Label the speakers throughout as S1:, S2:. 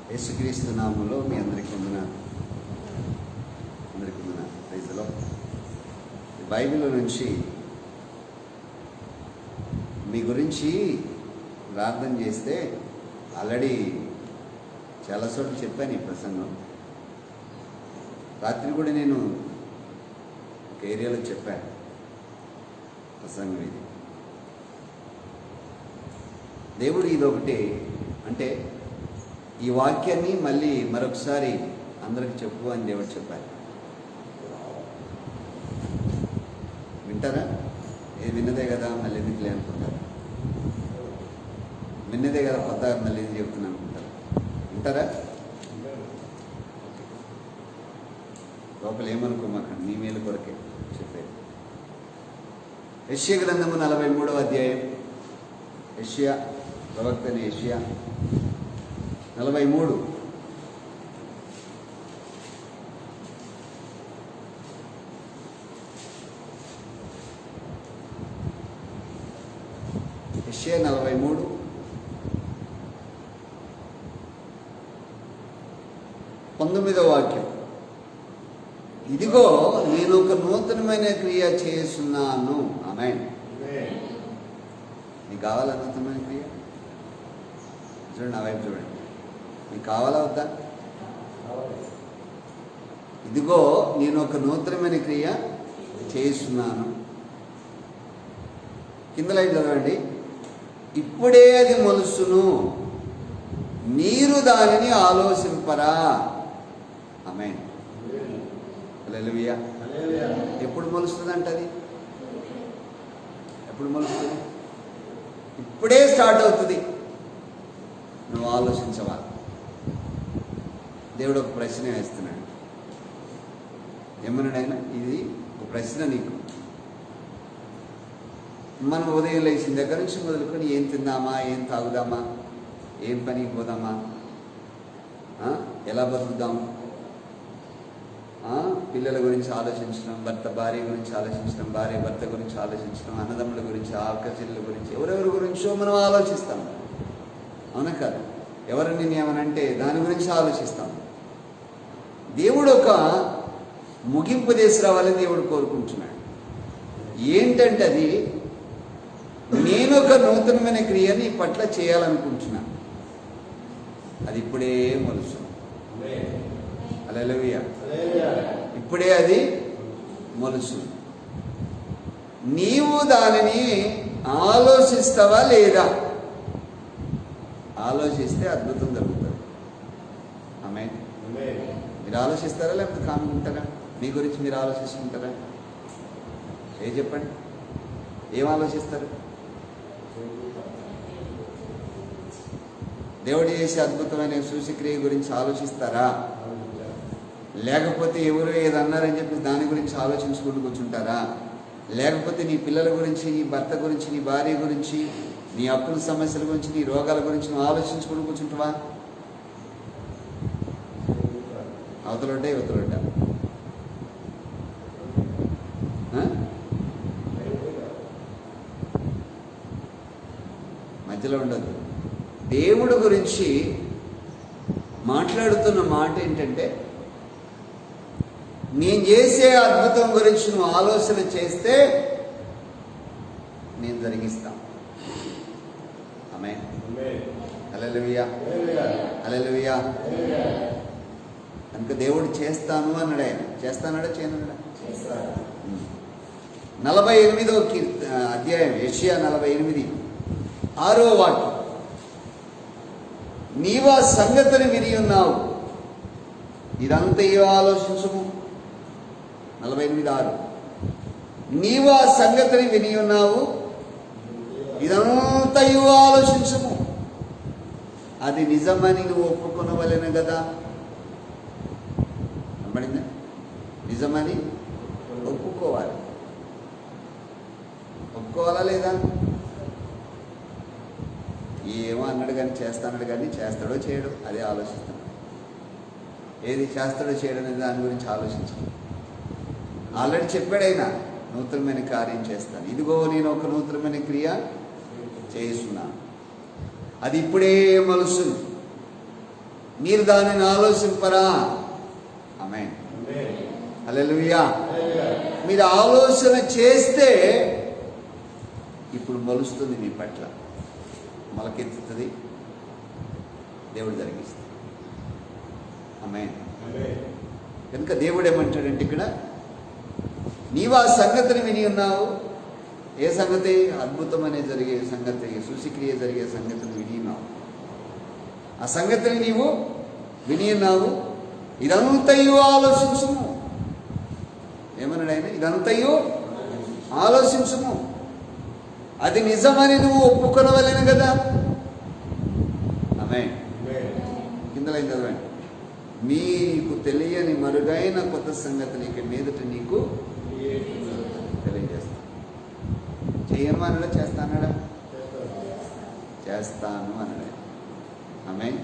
S1: యేసుక్రీస్తు నామములో మీ అందరికీ వందనాలు. Praise the lord. బైబిల్ నుంచి మీ గురించి ప్రార్థన చేస్తే ఆల్రెడీ చాలా చోట్ల చెప్పాను ఈ ప్రసంగం. రాత్రి కూడా నేను ఒక ఏరియాలో చెప్పాను ప్రసంగం. ఇది దేవుడు ఇదొకటి అంటే ఈ వాక్యాన్ని మళ్ళీ మరొకసారి అందరికి చెప్పు అని దేవుడు చెప్పారు. వింటారా? ఇది విన్నదే కదా మళ్ళీ ఎందుకులే అనుకుంటారు. విన్నదే కదా కొత్తగా మళ్ళీ ఎందుకు చెప్తున్నా అనుకుంటారు. వింటారా? లోపల ఏమనుకోమాకండి, మీ మేలు కొరకే చెప్పేది. యెషయా గ్రంథము 43వ అధ్యాయం. యెషయా ప్రవక్త అయిన యెషయా 43. యెషయా 43 19వ వాక్యం. ఇదిగో నేను ఒక నూతనమైన క్రియ చేస్తున్నాను. ఆమేన్. మీకు కావాలా నూతనమైన క్రియ? చూడండి, నా వైపు చూడండి. మీకు కావాలా వద్దా? ఇదిగో నేను ఒక నూతనమైన క్రియ చేస్తున్నాను. కింద లైన్ చదవండి. ఇప్పుడే అది మొలుసును, మీరు దానిని ఆలోచింపరా. ఆమేన్. హల్లెలూయా. ఎప్పుడు మొలుస్తుంది అంట? అది ఎప్పుడు మొలుస్తుంది? ఇప్పుడే స్టార్ట్ అవుతుంది. నువ్వు ఆలోచించవా? దేవుడు ఒక ప్రశ్న వేస్తున్నాడు. ఏమన్నాడు ఆయన? ఇది ఒక ప్రశ్న నీకు. మనం ఉదయం లేచిన దగ్గర నుంచి మొదలుకొని ఏం తిందామా, ఏం తాగుదామా, ఏం పనికి పోదామా, ఎలా బతుకుదాం, పిల్లల గురించి ఆలోచించడం, భార్య గురించి ఆలోచించడం, భార్య భర్త గురించి ఆలోచించడం, అన్నదమ్ముల గురించి, ఆకచెల్లెల గురించి, ఎవరెవరి గురించో మనం ఆలోచిస్తాం. అవునా కదా? ఎవరిని ఏమనంటే దాని గురించి ఆలోచిస్తాం. దేవుడు ఒక ముగింపు తీసుకురావాలని దేవుడు కోరుకుంటున్నాడు. ఏంటంటే అది, నేను ఒక నూతనమైన క్రియని పట్ల చేయాలనుకుంటున్నాను. అది ఇప్పుడే మొలుసు. హల్లెలూయా. ఇప్పుడే అది మొలుసు. నీవు దానిని ఆలోచిస్తావా లేదా? ఆలోచిస్తే అద్భుతం జరుగుతుంది. ఆమేన్. మీరు ఆలోచిస్తారా లేకపోతే కానుకుంటారా? మీ గురించి మీరు ఆలోచిస్తుంటారా? చెప్పండి, ఏం ఆలోచిస్తారు? దేవుడు చేసే అద్భుతమైన సూచక్రియ గురించి ఆలోచిస్తారా? లేకపోతే ఎవరు ఏదన్నారని చెప్పి దాని గురించి ఆలోచించుకుంటూ కూర్చుంటారా? లేకపోతే నీ పిల్లల గురించి, నీ భర్త గురించి, నీ భార్య గురించి, నీ అప్పుల సమస్యల గురించి, నీ రోగాల గురించి నువ్వు ఆలోచించుకుంటూ కూర్చుంటావా? అవతలొడ్డా ఇవతలొడ్డా? మధ్యలో ఉండదు. దేవుడు గురించి మాట్లాడుతున్న మాట ఏంటంటే, నేను చేసే అద్భుతం గురించి నువ్వు ఆలోచన చేస్తే నేను జరిగిస్తాను. ఆమేన్. హల్లెలూయా. హల్లెలూయా. కనుక దేవుడు చేస్తాను అన్నాడు. ఆయన చేస్తానడా చేయనడా? 48వ అధ్యాయం యెషయా 48 6వ వాక్యం. నీవా సంగతిని విని ఉన్నావు, ఇదంతా ఆలోచించము. 48:6. నీవా సంగతిని విని ఉన్నావు, ఇదంతా ఆలోచించము. అది నిజమని నువ్వు ఒప్పుకొనవలెను కదా. నమ్మడిందా? నిజమని ఒప్పుకోవాలి. ఒప్పుకోవాలా లేదా? ఏమో అన్నాడు కానీ చేస్తాడు కానీ చేస్తాడో చేయడు అదే ఆలోచిస్తాడు. ఏది చేస్తాడో చేయడం అనేది దాని గురించి ఆలోచించాడు. ఆల్రెడీ చెప్పాడైనా నూతనమైన కార్యం చేస్తాను. ఇదిగో నేను ఒక నూతనమైన క్రియ చేస్తున్నాను, అది ఇప్పుడే మలుస్తుంది. మీరు దానిని ఆలోచింపరా? ఆమేన్. హల్లెలూయా. మీరు ఆలోచన చేస్తే ఇప్పుడు మొలుస్తుంది మీ పట్ల, మొలకెత్తుతుంది, దేవుడు జరిగిస్తుంది. ఆమేన్. కనుక దేవుడు ఏమంటాడంటే ఇక్కడ, నీవు ఆ సంగతిని విని ఉన్నావు. ఏ సంగతి? అద్భుతమనే జరిగే సంగతి, సూచక్రియ జరిగే సంగతిని విని ఉన్నావు. ఆ సంగతిని నీవు విని ఉన్నావు. ఇదంతయు ఆలోచించుము. ఏమన్నాడు ఆయన? ఇదంతయు ఆలోచించుము. అది నిజమని నువ్వు ఒప్పుకొనవలెను కదా. ఆమేన్. కింద లైన్ చదవండి. మీకు తెలియని మరుగైన కొత్త సంగతిని ఇక మీదట నీకు తెలియజేస్తాను. చేయను అన్నాడా? చేస్తానడా? చేస్తాను అన్నాడు. ఆమేన్.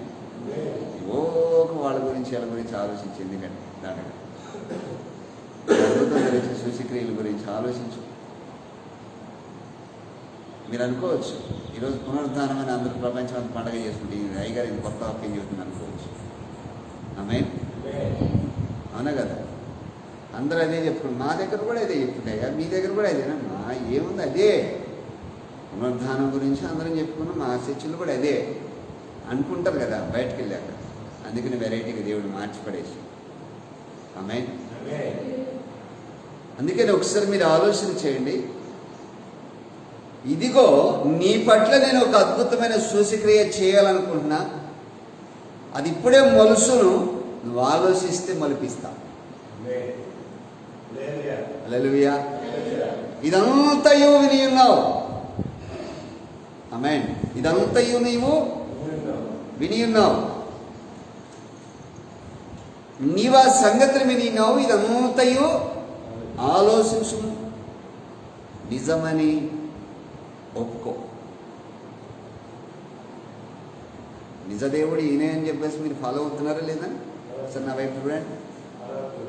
S1: వాళ్ళ గురించి వాళ్ళ గురించి ఆలోచించి, ఎందుకంటే దాంట్లో అద్భుతం గురించి, సూచక్రియల గురించి ఆలోచించు. మీరు అనుకోవచ్చు, ఈరోజు పునరుద్ధానం అని అందరూ ప్రపంచం అంతా పండుగ చేసుకుంటే అయ్యగారు ఇది కొత్త వాక్యం చెబుతుంది అనుకోవచ్చు. ఆమేన్. అవునా కదా? అందరూ అదే చెప్పుకుంటారు. మా దగ్గర కూడా అదే చెప్పుకుంటాయా, మీ దగ్గర కూడా అదేనమ్మా. ఏముంది? అదే పునరుద్ధానం గురించి అందరం చెప్పుకున్నాం. మా చర్చిలు కూడా అదే అనుకుంటారు కదా బయటకు వెళ్ళాక. అందుకని వెరైటీగా దేవుడు మార్చిపడేసి. ఆమేన్. అందుకని ఒకసారి మీరు ఆలోచన చేయండి. ఇదిగో నీ పట్ల నేను ఒక అద్భుతమైన సూచక్రియ చేయాలనుకుంటున్నా, అది ఇప్పుడే మొలుసును, నువ్వు ఆలోచిస్తే మొలిపిస్తా. హల్లెలూయా. ఇదంతయు విని ఉన్నావు. ఆమేన్. ఇదంతయు నీవు విని ఉన్నావు. నీవు ఆ సంగతిని విని ఉన్నావు. ఇదంతయు ఆలోచించు, నిజమని ఒప్పుకో. నిజదేవుడు ఈయనే అని చెప్పేసి మీరు ఫాలో అవుతున్నారా లేదా? సార్ నా వైపు చూడండి.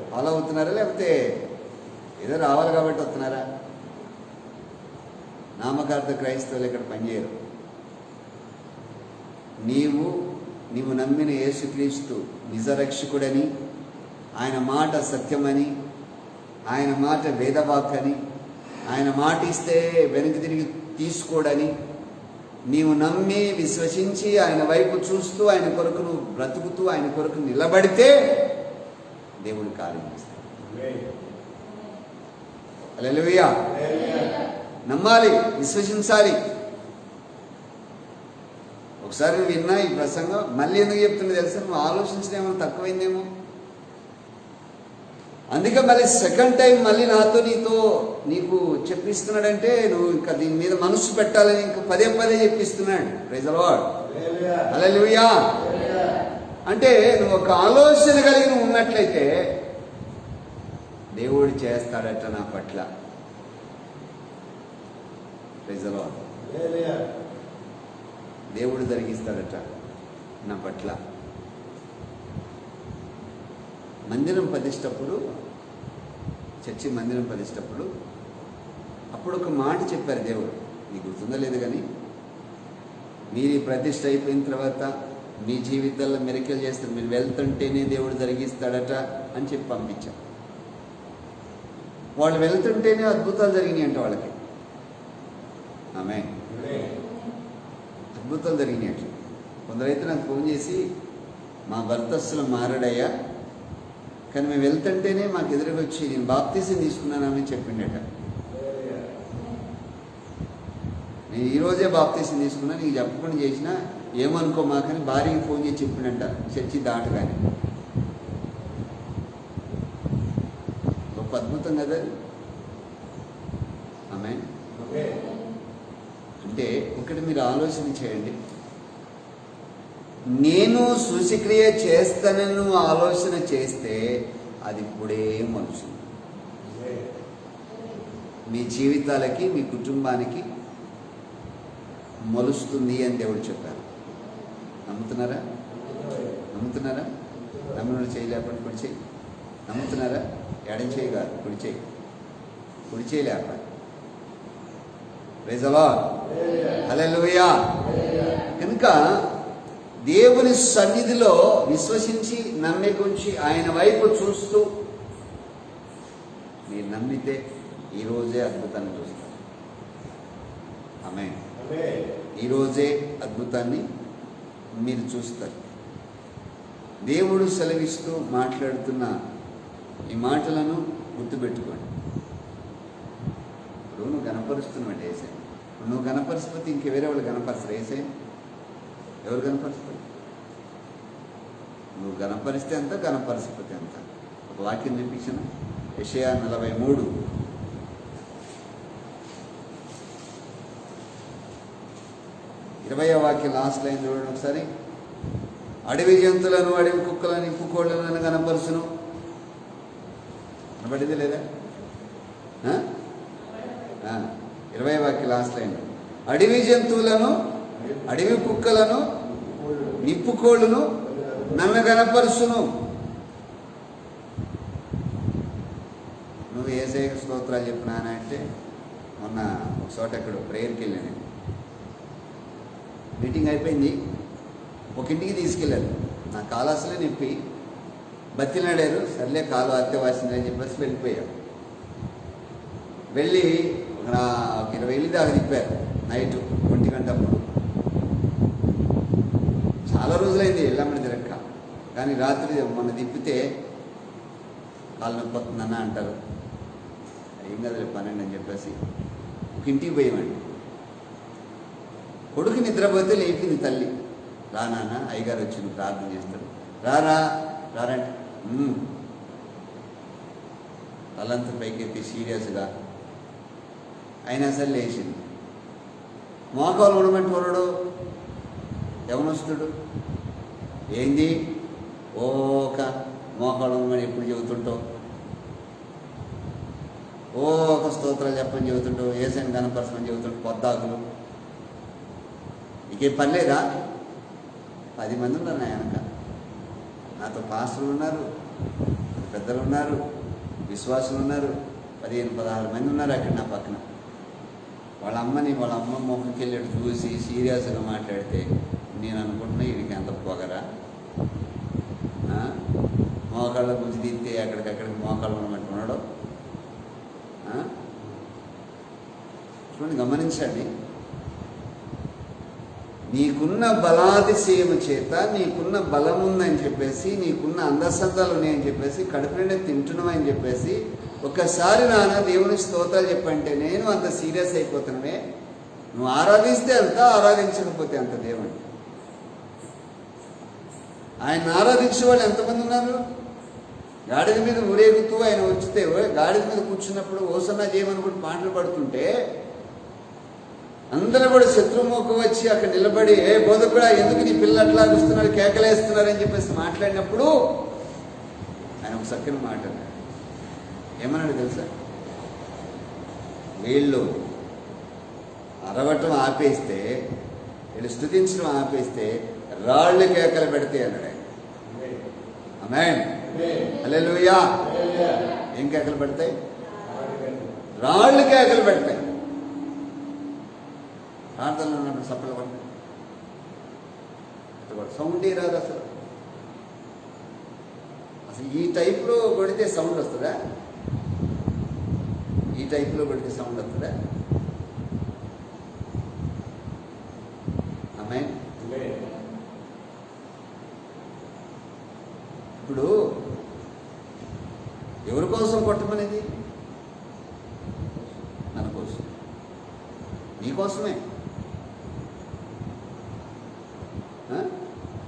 S1: ఫాలో అవుతున్నారా, లేకపోతే ఏదో రావాలి కాబట్టి వస్తున్నారా? నామకార్థ క్రైస్తవులు ఇక్కడ పనిచేయరు. నీవు నమ్మిన యేసుక్రీస్తు నిజరక్షకుడని, ఆయన మాట సత్యమని, ఆయన మాట వేదవాక్కని, ఆయన మాట ఇస్తే వెనక్కి తిరిగి తీసుకోడని నీవు నమ్మి విశ్వసించి ఆయన వైపు చూస్తూ ఆయన కొరకు నువ్వు బ్రతుకుతూ ఆయన కొరకు నిలబడితే దేవుడు కార్యం చేస్తాడు. హల్లెలూయా. నమ్మాలి, విశ్వసించాలి. ఒకసారి నువ్వు విన్నా ఈ ప్రసంగం, మళ్ళీ ఎందుకు చెప్తున్నా తెలుసా? నువ్వు ఆలోచించిన ఏమైనా తక్కువైందేమో. అందుకే మళ్ళీ సెకండ్ టైం మళ్ళీ నీకు చెప్పిస్తున్నాడంటే నువ్వు ఇంకా దీని మీద మనసు పెట్టాలని ఇంకా పదే పదే చెప్పిస్తున్నాడు. Praise the lord. హల్లెలూయా. అంటే నువ్వు ఒక ఆలోచన కలిగి నువ్వు ఉన్నట్లయితే దేవుడు చేస్తాడట నా పట్ల. Praise the Lord. దేవుడు జరిగిస్తాడట నా పట్ల. మందిరం ప్రతిష్టప్పుడు, చర్చి మందిరం ప్రతిష్టప్పుడు అప్పుడు ఒక మాట చెప్పారు దేవుడు. నీకు గుర్తుందో లేదు కానీ, మీరు ప్రతిష్ట అయిపోయిన తర్వాత మీ జీవితాల్లో మెరికలు చేస్తారు, మీరు వెళ్తుంటేనే దేవుడు జరిగిస్తాడట అని చెప్పి పంపించాం. వాళ్ళు వెళ్తుంటేనే అద్భుతాలు జరిగినాయి అంట వాళ్ళకి. ఆమేన్. అద్భుతాలు జరిగినాయి అంట. కొందరైతే నాకు ఫోన్ చేసి, మా భర్త అస్సలు మారడయ్యా, కానీ మేము వెళ్తుంటేనే మాకు ఎదురుగా వచ్చి నేను బాప్తీసం తీసుకున్నానని చెప్పిండట. నేను ఈరోజే బాప్తీసం తీసుకున్నా, నీకు చెప్పకుండా చేసినా ఏమనుకో మాకని భార్యకి ఫోన్ చేసి చెప్పిండట చర్చి దాటగానే. గొప్ప అద్భుతం కదా. ఆమేన్. అంటే ఒకటి మీరు ఆలోచన చేయండి. నేను సూచక్రియ చేస్తానని నువ్వు ఆలోచన చేస్తే అది ఇప్పుడే మొలుస్తుంది. మీ జీవితాలకి, మీ కుటుంబానికి మొలుస్తుంది అని దేవుడు చెప్పారు. నమ్ముతున్నారా? నమ్ముతున్నారా? నమ్మిన చేయి లేకపోతే కుడి చేయి. నమ్ముతున్నారా? ఎడం చేయి కాదు, కుడి చేయి. కుడి చేయి లేకపోతే. Praise the lord. హల్లెలూయా. కనుక దేవుని సన్నిధిలో విశ్వసించి నమ్మికుంచి ఆయన వైపు చూస్తూ మీరు నమ్మితే ఈరోజే అద్భుతాన్ని చూస్తారు. ఆమేన్. ఈరోజే అద్భుతాన్ని మీరు చూస్తారు. దేవుడు సెలవిస్తూ మాట్లాడుతున్న ఈ మాటలను గుర్తుపెట్టుకోండి. ఇప్పుడు నువ్వు గణపరుస్తున్నట్టు వేసే, నువ్వు గణపరిస్తే ఇంక వేరే వాళ్ళు గణపరుస్తారు. వేసే ఎవరు గణపరుస్తారు? నువ్వు గణపరిస్తే అంత, గణపరిస్తే అంత. ఒక వాక్యం చూపించిన యెషయా 43 20వ వాక్యం లాస్ట్ లైన్ చూడండి ఒకసారి. అడవి జంతువులను, అడవి కుక్కలను, నిప్పుకోళ్లను గణపరుచును. కనబడింది లేదా? 20వ వాక్యం లాస్ట్ లైన్. అడవి జంతువులను, అడవి కుక్కలను, నిప్పుకోళ్ళను నన్ను గణపరుచును. నువ్వు యేసయ్యకు స్తోత్రాలు చెప్పినానా అంటే, మొన్న ఒక చోట ఎక్కడ ప్రేయర్కి వెళ్ళాను. మీటింగ్ అయిపోయింది, ఒక ఇంటికి తీసుకెళ్ళారు. నా కాలు అసలే నొప్పి, బతిలాడారు. సర్లే కాలు అత్యవాసింది అని చెప్పేసి వెళ్ళిపోయారు. వెళ్ళి ఒక 20 దాకా తిప్పారు నైట్ 1 గంటప్పుడు. చాలా రోజులైంది వెళ్ళామని తిరక్క, కానీ రాత్రి మొన్న తిప్పితే కాలు నొప్పి వస్తుందన్న అంటారు. ఏం కదలే 12 అని చెప్పేసి ఒక ఇంటికి పోయామండి. కొడుకు నిద్రపోతే లేపింది తల్లి. రా నాన్న, అయ్యగారు వచ్చింది, ప్రార్థన చేస్తారు. రారంటే తలంతా పైకెత్తి సీరియస్గా అయినా సరే లేచింది. మోకాలు ఉండమంటే వరడు ఎవనొస్తుడు ఏంది ఒక మోకాలు ఉండమని ఎప్పుడు చెబుతుంటావు, ఒక స్తోత్రాలు చెప్పని చెబుతుంటావు, ఏసైని కనపరచమని చెబుతుంటావు. పొద్దాకులు ఇంకేం పని లేదా? 10 మంది ఉన్నారు నా వెనక. నాతో పాస్టర్లు ఉన్నారు, పెద్దలు ఉన్నారు, విశ్వాసులు ఉన్నారు. 15-16 మంది ఉన్నారు అక్కడ నా పక్కన. వాళ్ళ అమ్మ మొక్కకి వెళ్ళి చూసి సీరియస్గా మాట్లాడితే నేను అనుకుంటున్నా వీడికి ఎంత పొగరా, మోకాళ్ళ గురించి తీస్తే ఎక్కడికక్కడికి మోకాళ్ళు ఉండమంటున్నాడు. చూడండి, గమనించండి. నీకున్న బలాతిశయము చేత, నీకున్న బలం ఉందని చెప్పేసి, నీకున్న అందసందాలు ఉన్నాయని చెప్పేసి, కడుపు నిండా తింటున్నామని చెప్పేసి ఒక్కసారి నాన్న దేవుని స్తోత్రాలు చెప్పంటే నేను అంత సీరియస్ అయిపోతున్నానే. నువ్వు ఆరాధిస్తే అంత, ఆరాధించకపోతే అంత. దేవుని ఆయన ఆరాధించే వాళ్ళు ఎంతమంది ఉన్నారు? గాడిద మీద ఊరేగుతూ ఆయన వచ్చితే గాడిద మీద కూర్చున్నప్పుడు ఓసన్నా చేయమనుకుంటూ పాటలు పడుతుంటే అందరూ కూడా శత్రుమూఖం వచ్చి అక్కడ నిలబడి బోధకుడా ఎందుకు నీ పిల్లలు అట్లా అరుస్తున్నారు, కేకలేస్తున్నారని చెప్పేసి మాట్లాడినప్పుడు ఆయన ఒక చక్కని మాట ఏమన్నాడు తెలుసా? వీళ్ళు అరవటం ఆపేస్తే, వీళ్ళు స్తుతించడం ఆపేస్తే రాళ్ళు కేకలు పెడితే అన్నాడు ఆయన. ఆమేన్, హల్లెలూయా. ఏం కేకలు పెడతాయి? రాళ్ళు కేకలు పెడతాయి. ప్రార్థనలో ఉన్నప్పుడు సప్పలు పడతాయి, సౌండే రాదు అసలు. ఈ టైప్లో కొడితే సౌండ్ వస్తుందా? ఈ టైప్లో కొడితే సౌండ్ వస్తుందా? ఆమేన్. ఇప్పుడు ఎవరి కోసం కొట్టమనేది? మన కోసం, నీకోసమే.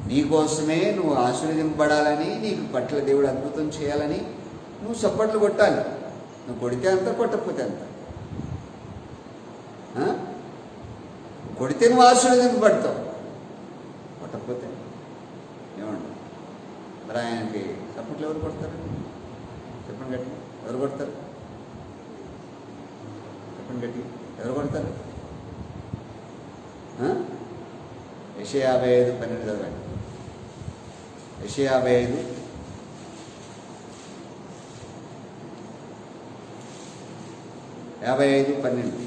S1: నీకోసమే నువ్వు ఆశీర్వదింపబడాలని, నీకు పట్ల దేవుడు అద్భుతం చేయాలని నువ్వు చప్పట్లు కొట్టాలి. నువ్వు కొడితే అంత, కొట్టకపోతే అంత. కొడితే నువ్వు ఆశీర్వదింపబడతావు, కొట్టకపోతే ఏమంటావు? మరి ఆయనకి చప్పట్లు ఎవరు కొడతారు? చెప్పండి గట్టి, ఎవరు కొడతారు? చెప్పండి గట్టి, ఎవరు కొడతారు? యెషయా 55:12 చదవండి. యెషయా 55 55:12.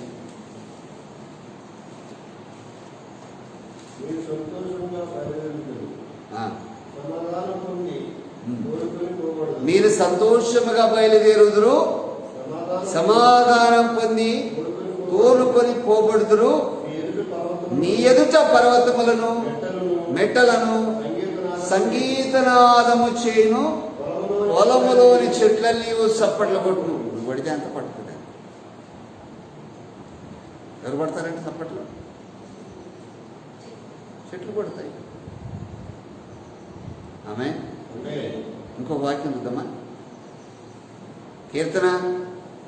S2: మీరు సంతోషంగా పరిగెత్తుతారు,
S1: మీరు సంతోషముగా బయలుదేరుదురు, సమాధానం పొంది కోలుకొని పోబడుదురు. నీ ఎదుట పర్వతములను మెట్టలను సంగీతనాదము చేయును, పొలములోని చెట్లన్నీ చప్పట్లు కొట్టును. నువ్వు పడితే అంత పట్టుకుంటా. ఎవరు పడతారంటే చప్పట్లు? చెట్లు కొడతాయి. ఆమె ఇంకో వాక్యం చూద్దామా? కీర్తన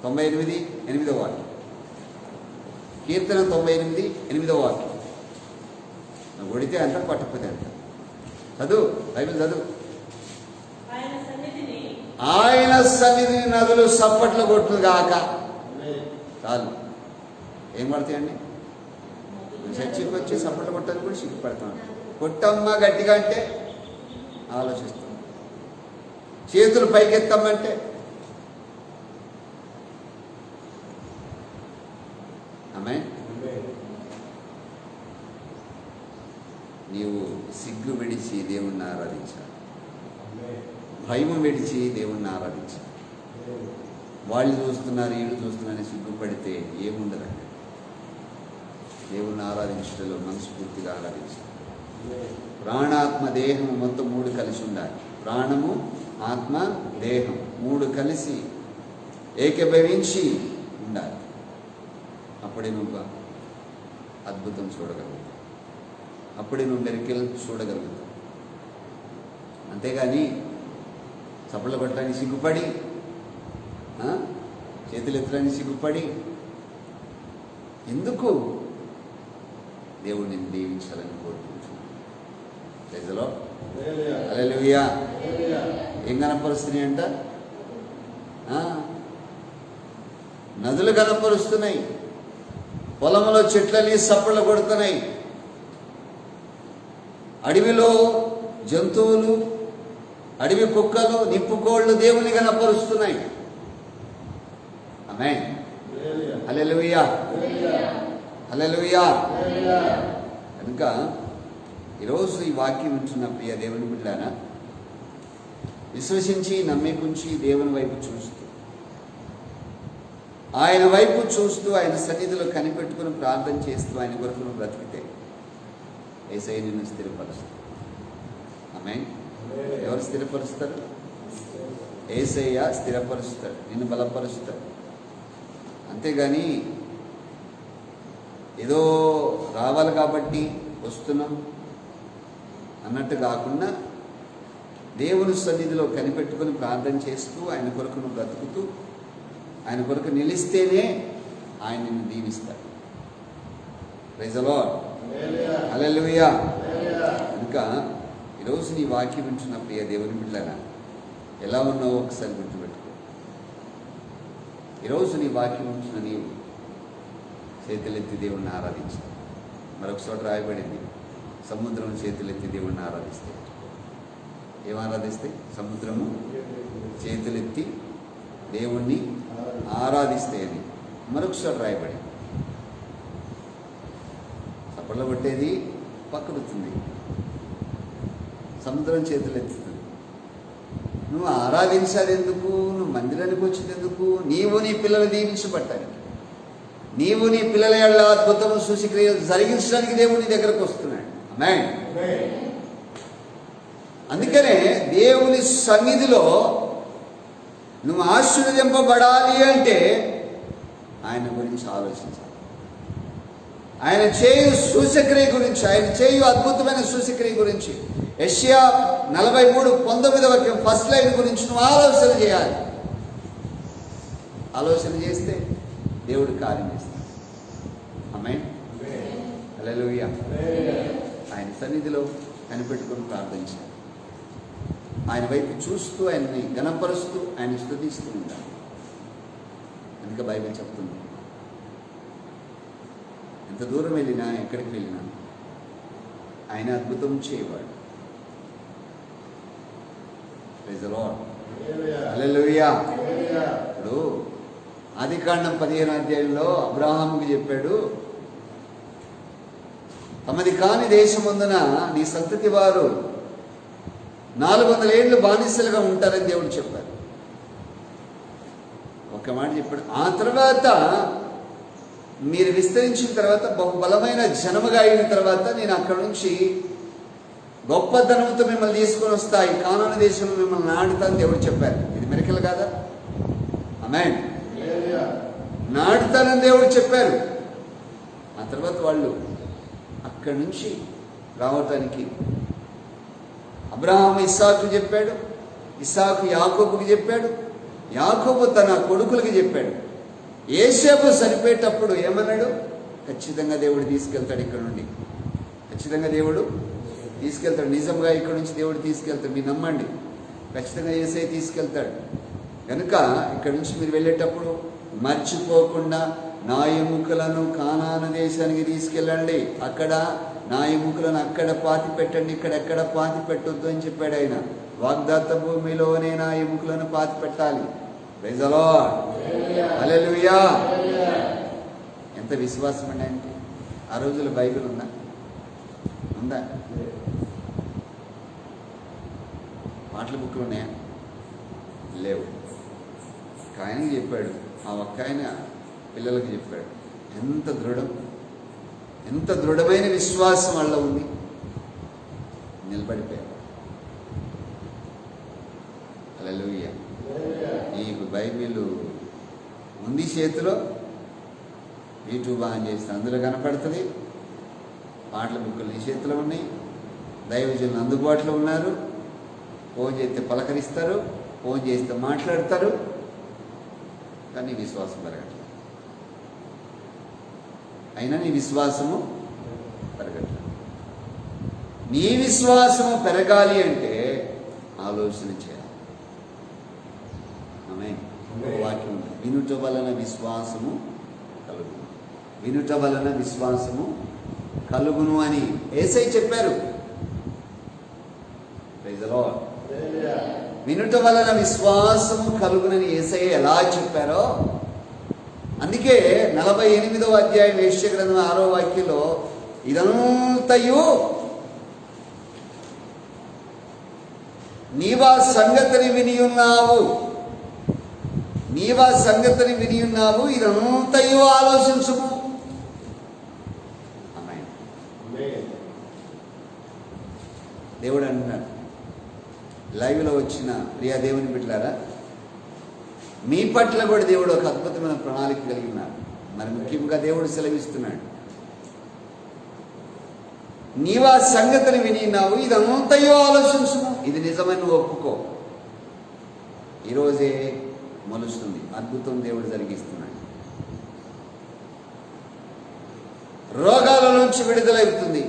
S1: 98:8 వాక్యం. కీర్తన 98:8 వాక్యం. నువ్వు కొడితే అంత, పట్టకపోతే అంత. చదువు, బైబిల్ చదువు. ఆయన సన్నిధిని నదులు సప్పట్లు కొట్టుగాక. చాలు. ఏం పడతాయండి? చర్చికి వచ్చి సప్పట్లు కొట్టని కూడా సిగ్గుపడతాను. కొట్టమ్మా గట్టిగా అంటే ఆలోచిస్తాం. చేతులు పైకెత్తమ్మంటే ఆమె. నీవు సిగ్గు విడిచి దేవుణ్ణి ఆరాధించాలి. భయం విడిచి దేవుణ్ణి ఆరాధించాలి. వాళ్ళు చూస్తున్నారు, వీళ్ళు చూస్తున్నారని సిగ్గుపడితే ఏముండదు. దేవుణ్ణి ఆరాధించడంలో మనస్ఫూర్తిగా ఆరాధించాలి. ప్రాణాత్మ దేహము మొత్తం 3 కలిసి ఉండాలి. ప్రాణము, ఆత్మ, దేహం 3 కలిసి ఏకీభవించి ఉండాలి. అప్పుడే నువ్వు అద్భుతం చూడగలుగుతావు. అప్పుడే నువ్వు మెరికలు చూడగలుగుతావు. అంతేగాని చప్పట్లు కొట్టడానికి సిగ్గుపడి, చేతులు ఎత్తడానికి సిగ్గుపడి ఎందుకు? దేవుడిని దీవించాలని కోరుకుంటున్నాను. ప్రజలో హల్లెలూయా. ఏం కనపరుస్తున్నాయి అంట? నదులు కనపరుస్తున్నాయి. పొలంలో చెట్లని సప్పళ్ళు కొడుతున్నాయి. అడవిలో జంతువులు, అడవి కుక్కలు, నిప్పుకోళ్ళు దేవుని కనపరుస్తున్నాయి. ఆమేన్. హల్లెలూయా, హల్లెలూయా. కనుక ఈరోజు ఈ వాక్యం వింటున్న ప్రియ దేవుని బిడ్డలారా, విశ్వసించి నమ్మికుంచి దేవుని వైపు చూస్తూ, ఆయన వైపు చూస్తూ, ఆయన సన్నిధిలో కనిపెట్టుకుని ప్రార్థన చేస్తూ ఆయన కొరకు నువ్వు బ్రతికితే యేసయ్య నిన్ను స్థిరపరుస్తాడు. ఆమేన్. ఎవరు స్థిరపరుస్తారు? యేసయ్య స్థిరపరుస్తాడు, నిన్ను బలపరుస్తాడు. అంతేగాని ఏదో రావాలి కాబట్టి వస్తున్నాం అన్నట్టు కాకుండా దేవుని సన్నిధిలో కనిపెట్టుకుని ప్రార్థన చేస్తూ ఆయన కొరకు నువ్వు బ్రతుకుతూ ఆయన కొరకు నిలిస్తేనే ఆయన నిన్ను దీవిస్తాడు. Praise the lord. హల్లెలూయా. కనుక ఈరోజు నీ వాక్యం వింటున్న ప్రియ దేవుని బిడ్డలారా, ఎలా ఉన్నావో ఒకసారి గుర్తుపెట్టుకో. ఈరోజు నీ వాక్యం వింటున్న నీవు చేతులెత్తి దేవుణ్ణి ఆరాధించాలి. మరొక చోట రాయబడింది, సముద్రం చేతులెత్తి దేవుణ్ణి ఆరాధిస్తే. ఏం ఆరాధిస్తే? సముద్రము చేతులెత్తి దేవుణ్ణి ఆరాధిస్తే అని మరొక చోట రాయబడింది. చప్పట్లు కొట్టేది పక్కడుతుంది, సముద్రం చేతులెత్తుతుంది. నువ్వు ఆరాధించాలి ఎందుకు? నువ్వు మందిరానికి వచ్చింది ఎందుకు? నీవు నీ పిల్లలు దీవించబట్టానికి, నీవు నీ పిల్లల యెడల అద్భుతము సూచక్రియలు జరిగించడానికి దేవుని దగ్గరకు వస్తున్నాడు. ఆమేన్. అందుకనే దేవుని సన్నిధిలో నువ్వు ఆశీర్వదింపబడాలి అంటే ఆయన గురించి ఆలోచించాలి. ఆయన చేయు సూచక్రియ గురించి, ఆయన చేయు అద్భుతమైన సూచక్రియ గురించి, యెషయా 43:19 ఫస్ట్ లైన్ గురించి నువ్వు ఆలోచన చేయాలి. ఆలోచన చేస్తే దేవుడు కార్యం చేస్తాడు. ఆమేన్. హల్లెలూయా. ఆయన సన్నిధిలో కనిపెట్టుకుని ప్రార్థించాలి. ఆయన వైపు చూస్తూ, ఆయన్ని గణపరుస్తూ, ఆయన స్తుతిస్తూ ఉండాలి. అందుకే బైబిల్ చెప్తుంది, ఎంత దూరం వెళ్ళినా, ఎక్కడికి వెళ్ళినా ఆయన అద్భుతం చేయవాడు. Praise the lord. హల్లెలూయా. ఇప్పుడు ఆదికాండం 15వ అధ్యాయంలో అబ్రహాముకి చెప్పాడు, తమది కాని దేశమందున నీ సంతతి వారు 400 ఏళ్ళు బానిసలుగా ఉంటారని దేవుడు చెప్పారు. ఒక మాట చెప్పాడు. ఆ తర్వాత మీరు విస్తరించిన తర్వాత, బహుబలమైన జనముగా అయిన తర్వాత నేను అక్కడి నుంచి గొప్ప ధనంతో మిమ్మల్ని తీసుకొని వస్తాయి, కానాను దేశంలో మిమ్మల్ని నాటుతాను దేవుడు చెప్పారు. ఇది మిరకల్ కాదా? ఆమేన్. నాటుతానని దేవుడు చెప్పారు. ఆ తర్వాత వాళ్ళు అక్కడి నుంచి రావటానికి అబ్రహాము ఇస్సాకు చెప్పాడు, ఇస్సాకు యాకోబుకి చెప్పాడు, యాకోబు తన కొడుకులకి చెప్పాడు. యోసేపు చనిపోయేటప్పుడు ఏమన్నాడు? ఖచ్చితంగా దేవుడు తీసుకెళ్తాడు ఇక్కడ నుండి, ఖచ్చితంగా దేవుడు తీసుకెళ్తాడు. నిజంగా ఇక్కడ నుంచి దేవుడు తీసుకెళ్తాడు, మీరు నమ్మండి. ఖచ్చితంగా యేసయ్య తీసుకెళ్తాడు. కనుక ఇక్కడ నుంచి మీరు వెళ్ళేటప్పుడు మర్చిపోకుండా నా ఎముకలను కానాను దేశానికి తీసుకెళ్ళండి, అక్కడ నా ఎముకలను అక్కడ పాతి పెట్టండి, ఇక్కడ ఎక్కడ పాతి పెట్టొద్దు అని చెప్పాడు ఆయన. వాగ్దాత్త భూమిలోనే నా ఎముకలను పాతి పెట్టాలి. ప్రైజ్ ది లార్డ్, హల్లెలూయా. ఎంత విశ్వాసం అండి ఆయనకి. ఆ రోజుల్లో బైబిల్ ఉందా? మాటల బుక్లు ఉన్నాయా? లేవు. ఒక ఆయనకి చెప్పాడు, ఆ ఒక్క ఆయన పిల్లలకు చెప్పాడు. ఎంత దృఢమైన విశ్వాసం వాళ్ళ ఉంది. నిలబడిపోయాడు. హల్లెలూయా. ఈ బైబిల్ ఉంది చేతిలో, యూట్యూబ్ ఆన్ చేస్తే అందులో కనపడుతుంది. పాటల బుక్కులు నీ చేతిలో ఉన్నాయి. దైవజనులు అందుబాటులో ఉన్నారు. ఫోన్ చేస్తే పలకరిస్తారు, ఫోన్ చేస్తే మాట్లాడతారు. కానీ విశ్వాసం పెరగట్లేదు. అయినా నీ విశ్వాసము పెరగట్లేదు. నీ విశ్వాసము పెరగాలి అంటే ఆలోచన చేయాలి. ఆమేన్. వాక్యం వినుట వలన విశ్వాసము కలుగును, వినుట వలన విశ్వాసము కలుగును అని యేసయ్య చెప్పారు. Praise the Lord. వినుట వలన విశ్వాసము కలుగునని యేసయ్య ఎలా చెప్పారో, అందుకే 48వ అధ్యాయం యెషయా గ్రంథం 6వ వాక్యంలో ఇదంతయు నీవా సంగతిని విని ఉన్నావు, నీవా సంగతిని విని ఉన్నావు, ఇదంతయు ఆలోచించుము. దేవుడు అంటున్నాడు. లైవ్లో వచ్చిన ప్రియా దేవుని బిడ్డలారా, మీ పట్ల కూడా దేవుడు ఒక అద్భుతమైన ప్రణాళిక కలిగి ఉన్నాడు. మరి ముఖ్యంగా దేవుడు సెలవిస్తున్నాడు, నీవా సంగతిని వినినావు, ఇదంతయో ఆలోచించుము. ఇది నిజమని నువ్వు ఒప్పుకో. ఈరోజే మొలుస్తుంది, అద్భుతం దేవుడు జరిగిస్తున్నాడు. రోగాల నుంచి విడుదలవుతుంది,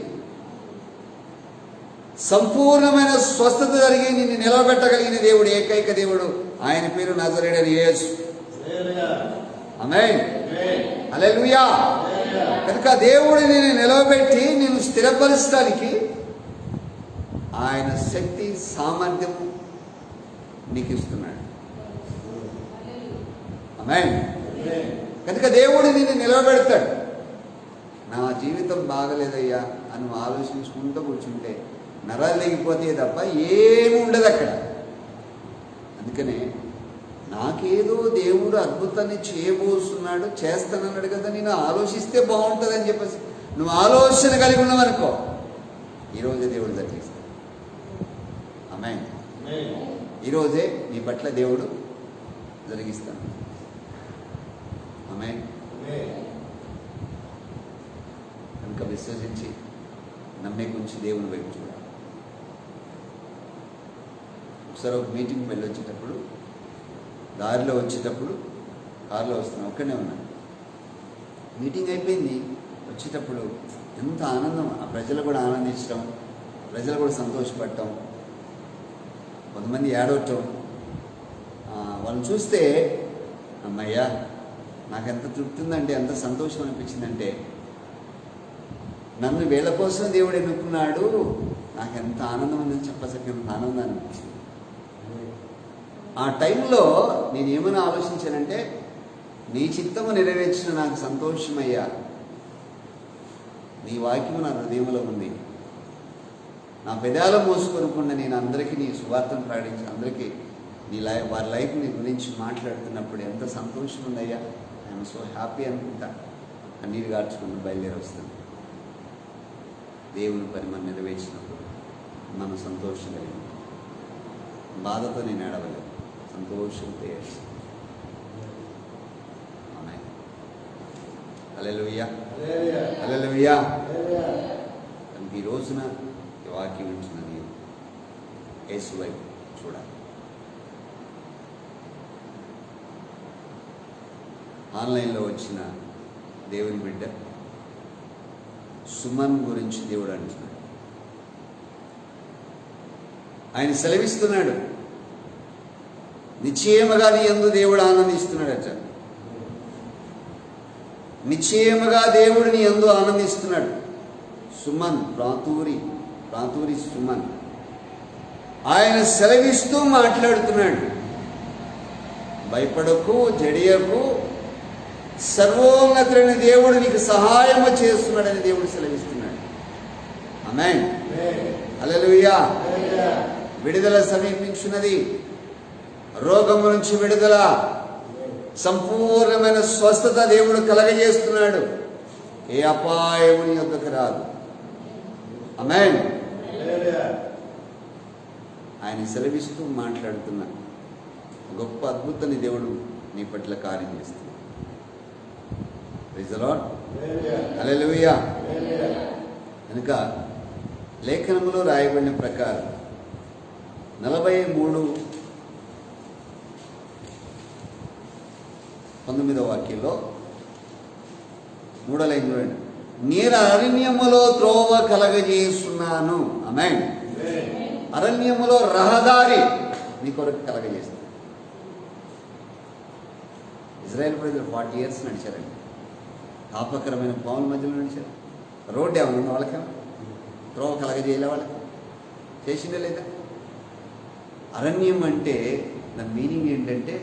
S1: సంపూర్ణమైన స్వస్థత జరిగి నిన్ను నిలబెట్టగలిగిన దేవుడు, ఏకైక దేవుడు, ఆయన పేరు నజరేయుడైన యేసు. ఆమేన్, హల్లెలూయా. కనుక దేవుడు నిన్ను నిలబెట్టి నిన్ను స్థిరపరచడానికి ఆయన శక్తి సామర్థ్యం నీకు ఇస్తున్నాడు. ఆమేన్. కనుక దేవుడు నిన్ను నిలబెడతాడు. నా జీవితం బాగలేదయ్యా అని ఆలోచించుకుంటూ కూర్చుంటే నరాలు లేకపోతే తప్ప ఏమి ఉండదు అక్కడ. అందుకనే నాకేదో దేవుడు అద్భుతాన్ని చేయబోతున్నాడు, చేస్తానన్నాడు కదా, నేను ఆలోచిస్తే బాగుంటుంది అని చెప్పేసి నువ్వు ఆలోచన కలిగి ఉన్నావనుకో, ఈరోజే దేవుడు జరిగిస్తాడు. ఆమేన్. ఈరోజే నీ పట్ల దేవుడు జరిగిస్తాడు. ఆమేన్. కనుక విశ్వసించి నమ్మే గురించి దేవుని వైపు చూడాలి. ఒకసారి ఒక మీటింగ్కి వెళ్ళి వచ్చేటప్పుడు, దారిలో వచ్చేటప్పుడు కారులో వస్తున్నాను, ఒక్కడే ఉన్నాను. మీటింగ్ అయిపోయింది, వచ్చేటప్పుడు ఎంత ఆనందం, ఆ ప్రజలు కూడా ఆనందించడం, ప్రజలు కూడా సంతోషపడటం, కొంతమంది ఏడవటం, వాళ్ళని చూస్తే అమ్మయ్యా నాకు ఎంత తృప్తి ఉందంటే, ఎంత సంతోషం అనిపించిందంటే, నన్ను వీళ్ళ కోసం దేవుడు ఎన్నుకున్నాడు, నాకు ఎంత ఆనందం ఉందని చెప్పసరినంత ఆనందం అనిపించింది. ఆ టైంలో నేను ఏమైనా ఆలోచించానంటే, నీ చిత్తము నెరవేర్చిన నాకు సంతోషమయ్యా, నీ వాక్యము నా హృదయంలో ఉంది, నా పెదాలు మోసుకొనకుండా నేను అందరికీ నీ సువార్తను ప్రకటించి అందరికీ వారి లైఫ్ నీ గురించి మాట్లాడుతున్నప్పుడు ఎంత సంతోషం ఉందయ్యా, ఐఎమ్ సో హ్యాపీ అనుకుంటా. కన్నీరు గార్చుకుని బయలుదేరి వస్తుంది. దేవుని పని మనం నెరవేర్చినప్పుడు మనం సంతోషం కలిగి బాధతో నేను ఏడవలేదు, సంతోషంతో ఏడ్చాను. ఆమేన్. హల్లెలూయా, హల్లెలూయా. ఈ రోజున ఈ వాక్యం వింటున్నది యేసు వైపు చూడాలి. ఆన్లైన్లో వచ్చిన దేవుని బిడ్డ సుమన్ గురించి దేవుడు అంటున్నాడు. ఆయన సెలవిస్తున్నాడు, నిశ్చయముగా నీ యందు దేవుడు ఆనందిస్తున్నాడట. నిశ్చయముగా దేవుడు నీ యందు ఆనందిస్తున్నాడు. సుమన్, ప్రాతూరి సుమన్ ఆయన సెలవిస్తూ మాట్లాడుతున్నాడు. భయపడకు, జడియకు, సర్వోన్నతుడైన దేవుడు నీకు సహాయము చేస్తున్నాడని దేవుడు సెలవిస్తున్నాడు. ఆమేన్. హల్లెలూయా. విడుదల సమీపించున్నది. రోగము నుంచి విడుదల, సంపూర్ణమైన స్వస్థత దేవుడు కలగజేస్తున్నాడు. ఏ అపాయము నీ యొద్దకు రాదు. ఆమేన్. ఆయన సెలవిస్తూ మాట్లాడుతున్న గొప్ప అద్భుతాన్ని దేవుడు నీ పట్ల కార్యం చేస్తున్నాడు. Praise the lord. హల్లెలూయా. కనుక లేఖనములో రాయబడిన ప్రకారం 43:19 వాక్యంలో 3వ లైన్ చూడండి. నేను అరణ్యములో త్రోవ కలగజేస్తున్నాను. ఆమేన్. అరణ్యములో రహదారి నీ కొరకు కలగజేస్తాను. ఇజ్రాయెల్ ప్రజలు 40 years నడిచారండి. తాపకరమైన పాముల మధ్యలో నడిచారు. రోడ్డు ఏమైనా ఉందా వాళ్ళకేమో? త్రోవ కలగజేయలే వాళ్ళకి? చేసిందే లేదా? అరణ్యం అంటే దాని మీనింగ్ ఏంటంటే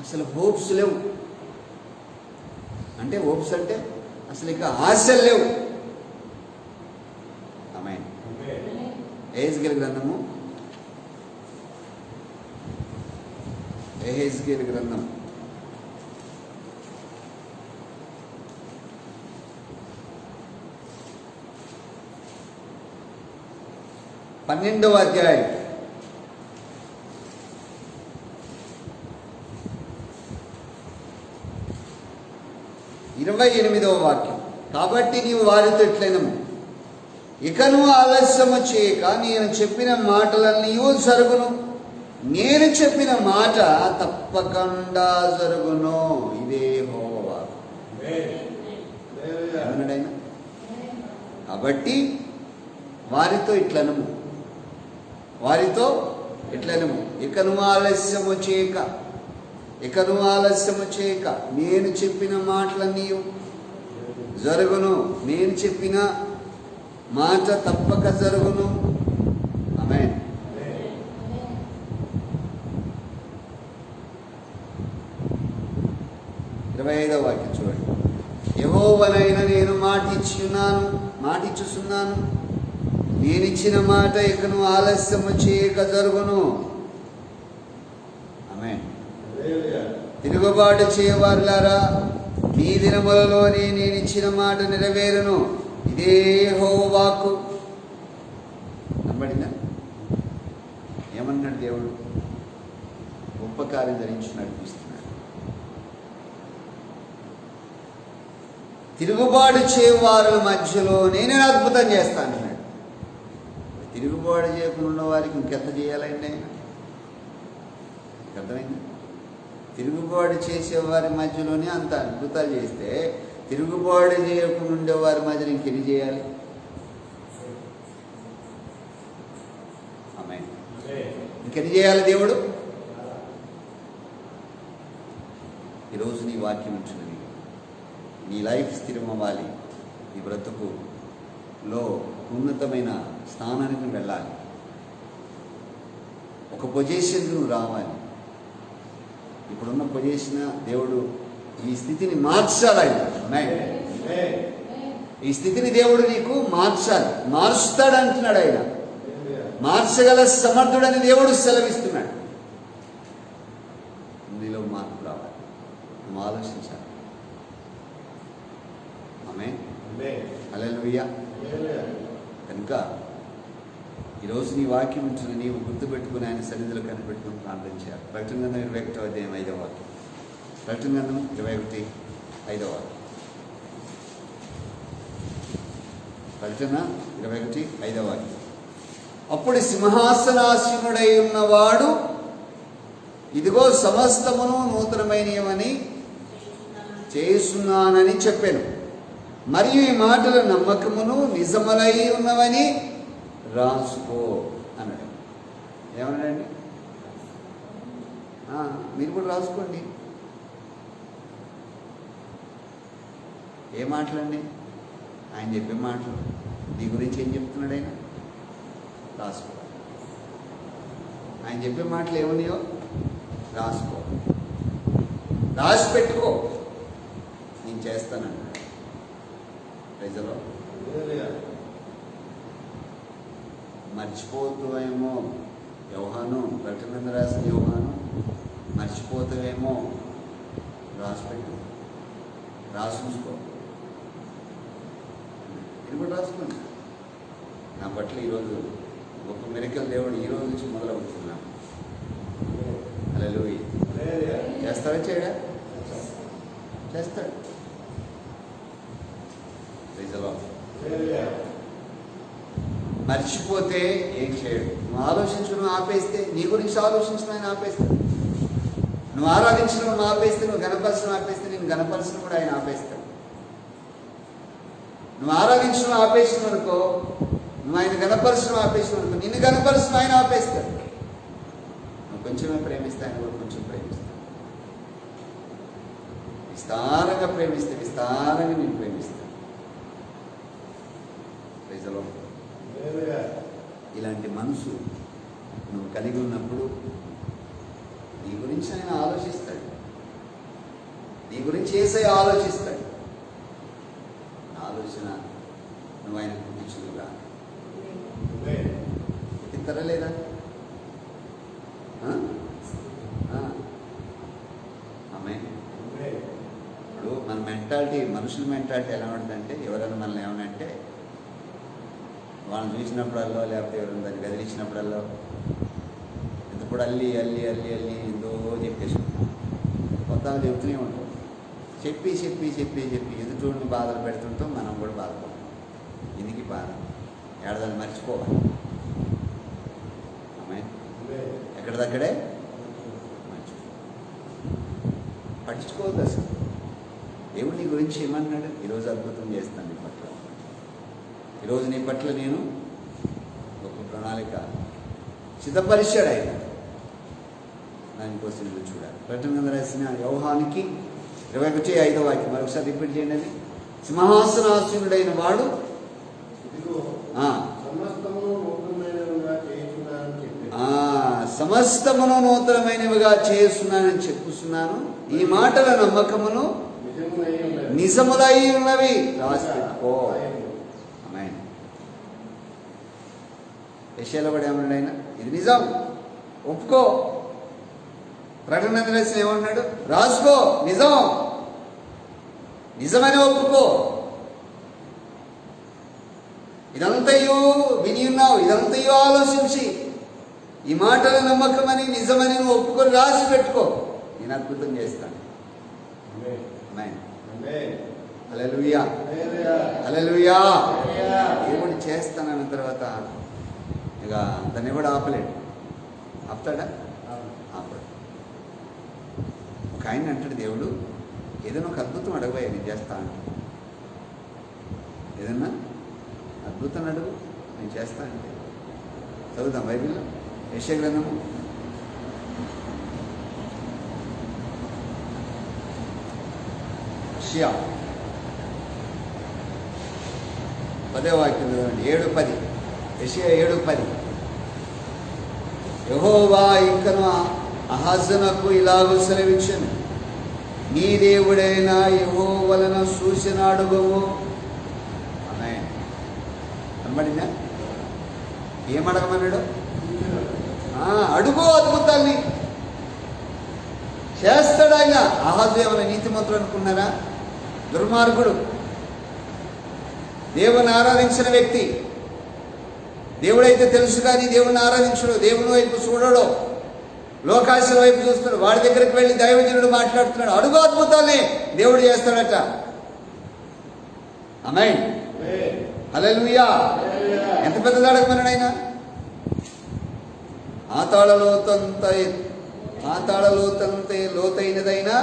S1: అసలు హోప్స్ లేవు. అంటే హోప్స్ అంటే అసలు ఇక ఆశలు లేవు. ఆమేన్. యెహెజ్కేలు గ్రంథము 12వ అధ్యాయం 28వ వాక్యం. కాబట్టి నీవు వారితో ఎట్లైనము, ఇకను ఆలస్యము చేయక నేను చెప్పిన మాటలన్నీ జరుగును. నేను చెప్పిన మాట తప్పకుండా జరుగును. ఇదే యెహోవా. కాబట్టి వారితో ఎట్లనము, ఇకను ఆలస్యము చేయక నేను చెప్పిన మాటలన్నీ జరుగును. నేను చెప్పిన మాట తప్పక జరుగును. ఆమేన్. ఇరవై 25వ వాక్యం చూడండి. యెహోవానైన నేను మాటిచ్చుచున్నాను. నేనిచ్చిన మాట ఇకను ఆలస్యము చేయక జరుగును. ఆమేన్. తిరుగుబాటు చేయవారులారా, మీ దినములలోనే నేనిచ్చిన మాట నెరవేరును. ఇదే యెహోవా వాక్కు. నమ్మడిందా? ఏమన్నాడు దేవుడు? గొప్ప కార్యం ధరించి నడిపిస్తున్నాడు. తిరుగుబాటు చేయవారుల మధ్యలో నేను అద్భుతం చేస్తాను అన్నాడు. తిరుగుబాటు చేయకుండా వారికి ఇంకెంత చేయాలండి? అర్థమైంది? తిరుగుబాటు చేసేవారి మధ్యలోనే అంత అద్భుతాలు చేస్తే తిరుగుబాటు చేయకుండా ఉండేవారి మధ్యలో ఇంకెన్ని చేయాలి? ఆమేన్. ఇంకెన్ని చేయాలి దేవుడు? ఈరోజు నీ వాక్యం ఉంచున్నది. నీ లైఫ్ స్థిరం అవ్వాలి. నీ బ్రతుకులో ఉన్నతమైన స్థానానికి వెళ్ళాలి. ఒక పొజిషన్ నువ్వు రావాలి. ఇప్పుడున్న పొజిషన్ దేవుడు ఈ స్థితిని మార్చాలి. ఈ స్థితిని దేవుడు నీకు మార్చాలి. మారుస్తాడు అంటున్నాడు ఆయన. మార్చగల సమర్థుడని దేవుడు సెలవిస్తున్నాడు. నీలో మార్పు రావాలి, నువ్వు ఆలోచించాలి. ఆమేన్, హల్లెలూయా. కనుక ఈరోజు నీ వాక్యం ఉంచిన నీవు గుర్తుపెట్టుకుని ఆయన సన్నిధిలో కనిపెట్టుకుని ప్రార్థన చేయాలి. ప్రకటన గ్రంథం 21వ అధ్యాయం 5వ వాక్యం. ప్రకటన గ్రంథం 21:5. ప్రకటన 21:5 వాక్యం. అప్పుడు సింహాసనాసీనుడై ఉన్నవాడు, ఇదిగో సమస్తమును నూతనమైనవని చేస్తున్నానని చెప్పాను, మరియు ఈ మాటల నమ్మకమును నిజములై ఉన్నవని రాసుకో అన్నాడు. ఏమన్నాడండి? మీరు కూడా రాసుకోండి. ఏ మాటలండి? ఆయన చెప్పే మాటలు. నీ గురించి ఏం చెప్తున్నాడు ఆయన? రాసుకో. ఆయన చెప్పే మాటలు ఏమున్నాయో రాసుకో, రాసి పెట్టుకో. నేను చేస్తానన్నాడు. ప్రజలో మర్చిపోతావేమో యోహాను, ప్రకటన రాసిన యోహాను, మర్చిపోతావేమో, రాసిపెట్టు, రాసుకో. ఇది కూడా రాసుకోండి. నా పట్ల ఈరోజు ఒక మిరకల్ దేవుడు ఈరోజు నుంచి మొదలవుతున్నాను. హల్లెలూయా. చేస్తాడా? చేయడా? చేస్తాడు. మర్చిపోతే ఏం చేయడు. నువ్వు ఆలోచించడం ఆపేస్తే, నీ గురించి ఆలోచించడం ఆయన ఆపేస్తాడు. నువ్వు ఆరాధించడం ఆపేస్తే, నువ్వు గణపరచడం ఆపేస్తే, నేను గణపరచడం కూడా ఆయన ఆపేస్తాడు. నువ్వు ఆరాధించడం ఆపేసిన అనుకో, నువ్వు ఆయన గణపరచడం ఆపేసిన అనుకో, నిన్ను గణపరచడం ఆయన ఆపేస్తాడు. నువ్వు కొంచెమే ప్రేమిస్తే ఆయన కూడా కొంచెం ప్రేమిస్తాడు. విస్తారంగా ప్రేమిస్తే విస్తారంగా నేను ప్రేమిస్తాను. ప్రజలో ఇలాంటి మనసు నువ్వు కలిగి ఉన్నప్పుడు నీ గురించి ఆయన ఆలోచిస్తాడు. నీ గురించి యేసయ్య ఆలోచిస్తాడు. ఆలోచన నువ్వు ఆయన గుర్తించుగా గుర్తింతరలేదా? ఆమేన్. ఇప్పుడు మన మెంటాలిటీ, మనుషుల మెంటాలిటీ ఎలా ఉంటుందంటే, ఎవరైనా మనల్ని ఏమనంటే వాళ్ళని చూసినప్పుడల్లో, లేకపోతే ఎవరైనా దాన్ని కదిలించినప్పుడల్లో ఇప్పుడు అల్లి అల్లి అల్లి అల్లి ఎంతో చెప్పేసి కొత్తగా చెప్తూనే ఉంటాం. చెప్పి చెప్పి చెప్పి చెప్పి ఎదుటోడిని బాధలు పెడుతుంటాం, మనం కూడా బాధపడతాం. ఎందుకు బాధ? ఏడాది మర్చిపోవాలి. ఆమేన్. ఎక్కడిదక్కడే పట్టించుకోవద్దు అసలు. దేవుడు నీ గురించి ఏమన్నాడు? ఈరోజు అద్భుతం చేస్తాను నీ పట్ల, ఈరోజు నీ పట్ల నేను గొప్ప ప్రణాళిక సిద్ధపరిచాడు ఆయన. దానికోసం నువ్వు చూడాలి. ప్రకటన గ్రంథం రాసిన యోహానికి 21:5 వాక్యం మరొకసారి రిపీట్ చేయండి. అది సింహాసనాసీనుడైన వాడు సమస్తమును నూతనమైనవిగా చేస్తున్నానని చెప్పుతున్నాను, ఈ మాటల నమ్మకమును నిజములై ఉన్నవి రాసి పెట్టుకో. ఆమేన్. యెషయాలో కూడా ఏమన్నాడు ఆయన? ఇది నిజం, ఒప్పుకో. ప్రకటన రాసిన ఏమన్నాడు? రాసుకో, నిజం, నిజమని ఒప్పుకో. ఇదంతయు విని ఉన్నావు, ఇదంతయు ఆలోచించి ఈ మాటల నమ్మకమని నిజమని నువ్వు ఒప్పుకొని రాసి పెట్టుకో. నేను అద్భుతం చేస్తాను. హల్లెలూయా, హల్లెలూయా. దేవుడు చేస్తానన్న తర్వాత ఇక దాన్ని కూడా ఆపలేడు. ఆపుతాడా? ఆపడు. ఒక ఆయన అంటాడు, దేవుడు ఏదైనా ఒక అద్భుతం అడగబోయా, నేను చేస్తా అంటాడు. ఏదన్నా అద్భుతం అడుగు, నేను చేస్తా అంటే. చదువుతాం బైబిల్లో యెషయా గ్రంథము 10వ వాక్యం చదవండి. 7:10. యెషయా 7:10. యెహోవా ఇంకను అహాజునకు ఇలాగూ సెలవిచ్చెను, నీ దేవుడైన యెహోవా వలన సూచన అడుగుము. ఆమేన్. కనబడిందా? ఏమడగమన్నాడు? అడుగు అద్భుతాన్ని చేస్తాడు ఆయన. ఆహాజు ఏమైనా నీతిమంతుడు అనుకున్నారా? దుర్మార్గుడు, దేవుని ఆరాధించిన వ్యక్తి. దేవుడైతే తెలుసు కానీ దేవుణ్ణి ఆరాధించడు, దేవుని వైపు చూడడు, లోకాశల వైపు చూస్తాడు. వాడి దగ్గరికి వెళ్ళి దైవజనుడు మాట్లాడుతున్నాడు, అడుగు అద్భుతాలే దేవుడు చేస్తాడట. ఆమేన్, హల్లెలూయా. ఎంత పెద్దది అడగమన్నాడు ఆయన? పాతాళలోతంతే లోతైనదైనా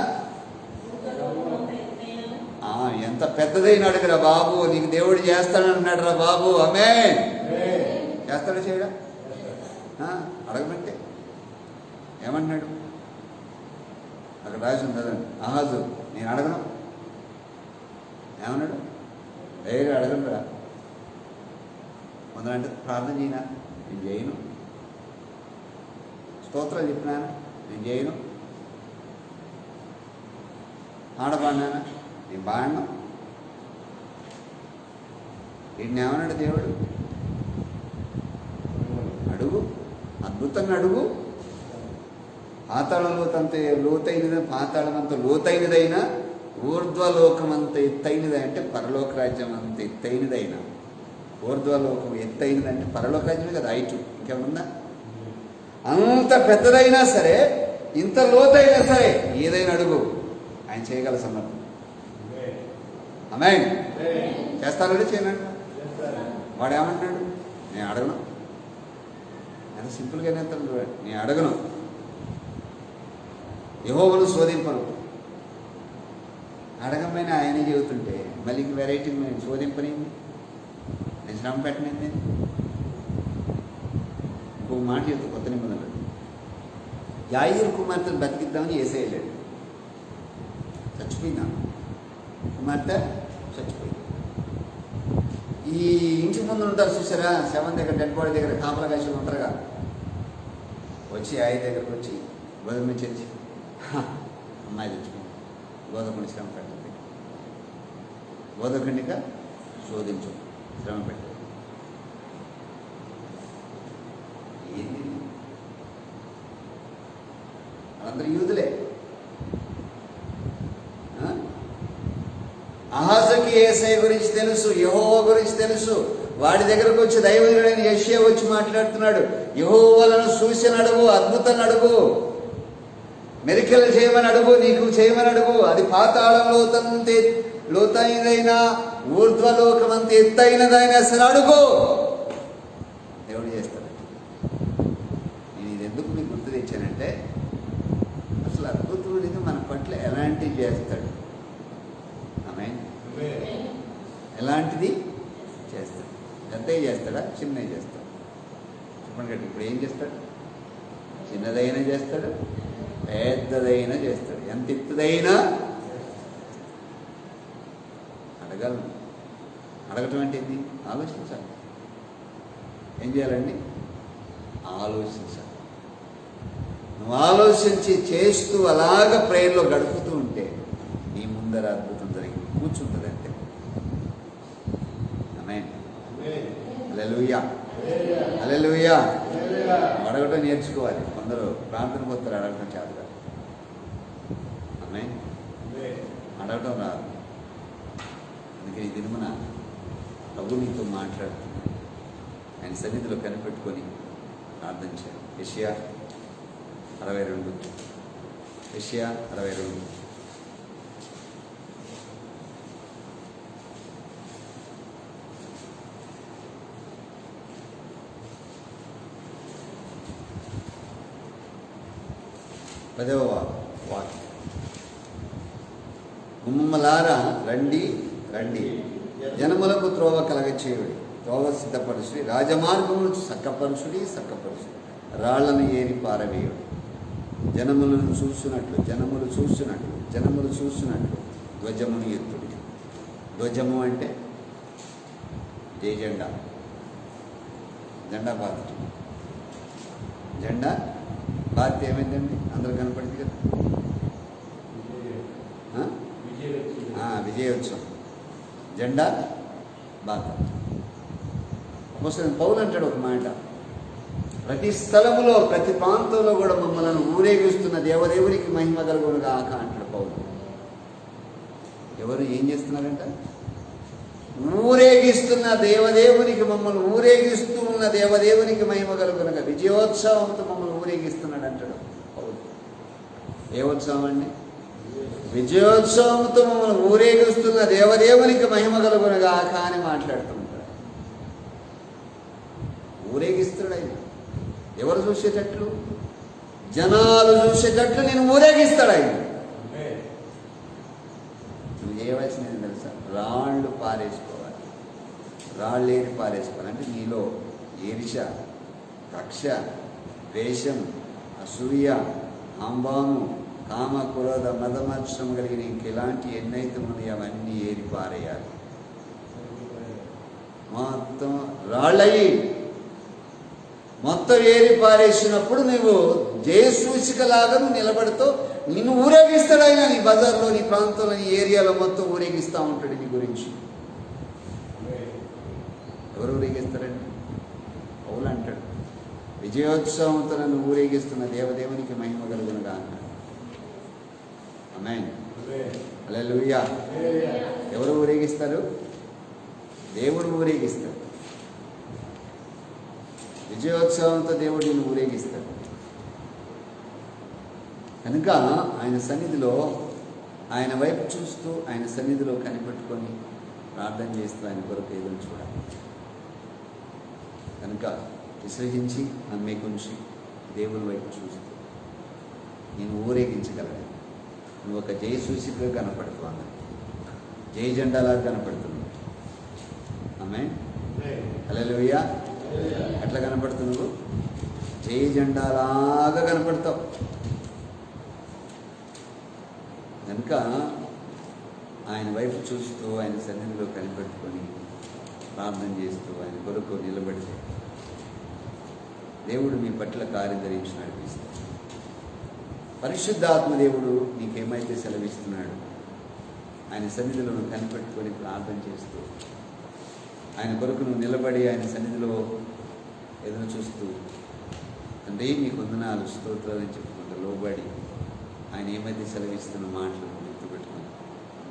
S1: ఎంత పెద్దదైన అడుగురా బాబు, నీకు దేవుడు చేస్తాడంటున్నాడు రా బాబు. ఆమేన్. చేస్తాడా చేయడా? అడగమంటే ఏమన్నాడు? అక్కడ రాసి ఉంటుందండి. ఆహాజు నేను అడగను ఏమన్నాడు? అడగను రా. మొదలంటే ప్రార్థన చేయనా? నేను చేయను. స్తోత్రాలు చెప్పినానా? నేను చేయను. ఆడబాడినానా? నేను బాడను. వీడిని ఏమన్నాడు దేవుడు? అడుగు, అద్భుతంగా అడుగు. పాతాళం అంత లోతైనదైనా ఊర్ధ్వలోకం అంత ఎత్తైనది అంటే పరలోక రాజ్యం అంత ఎత్తైనదైనా. ఊర్ధ్వలోకం ఎత్తైనదంటే పరలోక రాజ్యమే కదా, హైట్. ఇంకేమన్నా? అంత పెద్దదైనా సరే, ఇంత లోతైనా సరే ఏదైనా అడుగు, ఆయన చేయగల సమర్థం. ఆమేన్. చేస్తానండి, చేయనండి. వాడు ఏమంటున్నాడు? నేను అడగను. ఎంత సింపుల్గా నేస్తాను చూడండి. నేను అడగను, యెహోవాను శోధింపను. అడగమైనా ఆయనే చెబుతుంటే మళ్ళీ వెరైటీ శోధింపనింది, నేను శ్రమ పెట్టనింది. ఇంకో మాట చెప్తూ కొత్త నిబంధనలు, యాయీరు కుమార్తెను బతికిద్దామని యేసయ్య వెళ్ళాడు. చచ్చిపోయిందా కుమార్తె? చచ్చిపోయింది. ఈ ఇంటి ముందు ఉంటారు చూసారా, శవం దగ్గర, డెడ్ బాడీ దగ్గర కాపలా వేసులు ఉంటారుగా, వచ్చి ఆయన దగ్గరకు వచ్చి గోధుమ చర్చి అమ్మాయి తెచ్చుకుంది, గోధుమని శ్రమ పెట్టండి, గోధుమఖండిక శోధించు, శ్రమ పెట్టండి. ఏంది? వాళ్ళందరూ యూదులే. ఆహాజుకి యేసయ్య గురించి తెలుసు, యెహోవా గురించి తెలుసు. వాడి దగ్గరకు వచ్చి దైవజనుడైన యెషయా వచ్చి మాట్లాడుతున్నాడు, యెహోవాను చూసిన అడుగు, అద్భుతాన్ని అడుగు, మెరికలు చేయమని అడుగు, నీకు చేయమని అడుగు. అది పాతాళంలో లోతైనదైనా ఊర్ధ్వలోకమంత ఎత్తైనదైనా అసలు అడుగు, దేవుడు చేస్తాడు. నేను ఇది ఎందుకు మీకు గుర్తు తెచ్చానంటే, అసలు అద్భుతుడిగా మన పట్ల ఎలాంటివి చేస్తాడు. ఆమేన్. ఎలాంటిది చేస్తాడు? పెద్దవి చేస్తాడా, చిన్నవి చేస్తాడు? చెప్పండి కదా. ఇప్పుడు ఏం చేస్తాడు? చిన్నదైనా చేస్తాడు, పెద్దదైనా చేస్తాడు, ఎంత ఎత్తుదైనా. అడగలను. అడగటం అంటే ఏంటి? ఆలోచించాలి. ఏం చేయాలండి? ఆలోచించాలి. నువ్వు ఆలోచించి చేస్తూ అలాగ ప్రేయర్లో గడుపుతూ ఉంటే నీ ముందర అద్భుతం జరిగి కూర్చుంటుంది అంటే. ఆమేన్. హల్లెలూయా, హల్లెలూయా. అడగటం నేర్చుకోవాలి. కొందరు ప్రార్థనకు వస్తారు, అడగటం చేత కాదు. ఆమేన్. అడగటం రాదు. అందుకే ఈ దినమున ప్రభు నీతో మాట్లాడుతుంది. ఆయన సన్నిధిలో కనిపెట్టుకొని ప్రార్థన చేయాలి. యెషయా 62, యెషయా 62. పదవ వాక్యం. గుమ్మలారా రండి రండి, జనములకు త్రోవ కలగచేయుడి, త్రోవ సిద్ధపరుచుడి, రాజమార్గమును చక్కపరుచుడి చక్కపరుచుడి, రాళ్లను ఏరి పారవేయుడు. జనములను చూస్తున్నట్లు జనములు చూస్తున్నట్లు ధ్వజమును ఎత్తుడి. ధ్వజము అంటే జెండా, జెండా బాధ్యత. జెండా బాధ్యత ఏమైందండి? అందరూ కనపడింది కదా, విజయోత్సవం. జెండా బాధ్యత. అపోస్తలుడైన పౌలు అంటాడు ఒక మాట, ప్రతి స్థలములో ప్రతి ప్రాంతంలో కూడా మమ్మల్ని ఊరేగిస్తున్న దేవదేవునికి మహిమ కలుగును గాక అంటాడు పౌలు. ఎవరు ఏం చేస్తున్నారంట? ఊరేగిస్తున్న దేవదేవునికి, మమ్మల్ని ఊరేగిస్తూ ఉన్న దేవదేవునికి మహిమ కలుగునగా. విజయోత్సవంతో మమ్మల్ని ఊరేగిస్తున్నాడు అంటాడు పౌలు. ఏ ఉత్సవం అండి? విజయోత్సవంతో మమ్మల్ని ఊరేగిస్తున్న దేవదేవునికి మహిమ కలుగునగా అని మాట్లాడుతుంటాడు. ఊరేగిస్తున్నాడు ఆయన. ఎవరు చూసేటట్లు? జనాలు చూసేటట్లు నేను ఊరేగిస్తాడు ఆయన. నువ్వు చేయవలసినది తెలుసా? రాళ్ళు పారేసుకోవాలి. రాళ్ళు ఏరి పారేసుకోవాలి. అంటే నీలో ఈర్ష, కక్ష, ద్వేషం, అసూయ, అంబాము, కామ, క్రోధ, మదమత్సరం కలిగిన ఇంకెలాంటి ఎన్నైతే ఉన్నాయో అవన్నీ ఏరి పారేయాలి. మొత్తం రాళ్ళయి మొత్తం ఏరి పారేసినప్పుడు నువ్వు జయసూచికలాగా నువ్వు నిలబడుతూ నిన్ను ఊరేగిస్తాడు ఆయన. నీ బజార్లో, నీ ప్రాంతంలో, నీ ఏరియాలో మొత్తం ఊరేగిస్తూ ఉంటాడు నీ గురించి. ఎవరు ఊరేగిస్తారండి? పౌలు అంటాడు, విజయోత్సవంతో నన్ను ఊరేగిస్తున్న దేవదేవునికి మహిమ కలుగునుగా అన్నాడు. ఆమేన్. హల్లెలూయా. ఎవరు ఊరేగిస్తారు? దేవుడు ఊరేగిస్తాడు. విజయోత్సవంతో దేవుడు నిన్ను ఊరేగిస్తాడు. కనుక ఆయన సన్నిధిలో, ఆయన వైపు చూస్తూ, ఆయన సన్నిధిలో కనిపెట్టుకొని ప్రార్థన చేస్తూ ఆయన కొరకు ఎదురు చూడాలి. కనుక విశ్రయించి నమ్మేకుంచి దేవుని వైపు చూస్తూ నేను ఊరేగించగలను. నువ్వు ఒక జయ సూచికగా కనపడుతున్నావు, జయ జెండాలాగా కనపడుతున్నావు. ఆమేన్. హల్లెలూయా. ఎట్లా కనపడుతున్నావు? జయ జెండాలాగా కనపడతావు. కనుక ఆయన వైపు చూస్తూ, ఆయన సన్నిధిలో కనిపెట్టుకొని ప్రార్థన చేస్తూ ఆయన కొరకు నిలబడితే దేవుడు మీ పట్ల కార్యం ధరించి నడిపిస్తాడు. పరిశుద్ధాత్మ దేవుడు నీకేమైతే సెలవిస్తున్నాడు, ఆయన సన్నిధిలో నువ్వు కనిపెట్టుకొని ప్రార్థన చేస్తూ ఆయన కొరకు నువ్వు నిలబడి ఆయన సన్నిధిలో ఎదురు చూస్తూ, తండ్రి నీకు వందనాలు, స్తోత్రాలని చెప్పుకుంటూ లోబడి ఆయన ఏమైతే సెలవిస్తున్న మాటలు గుర్తుపెట్టుకుని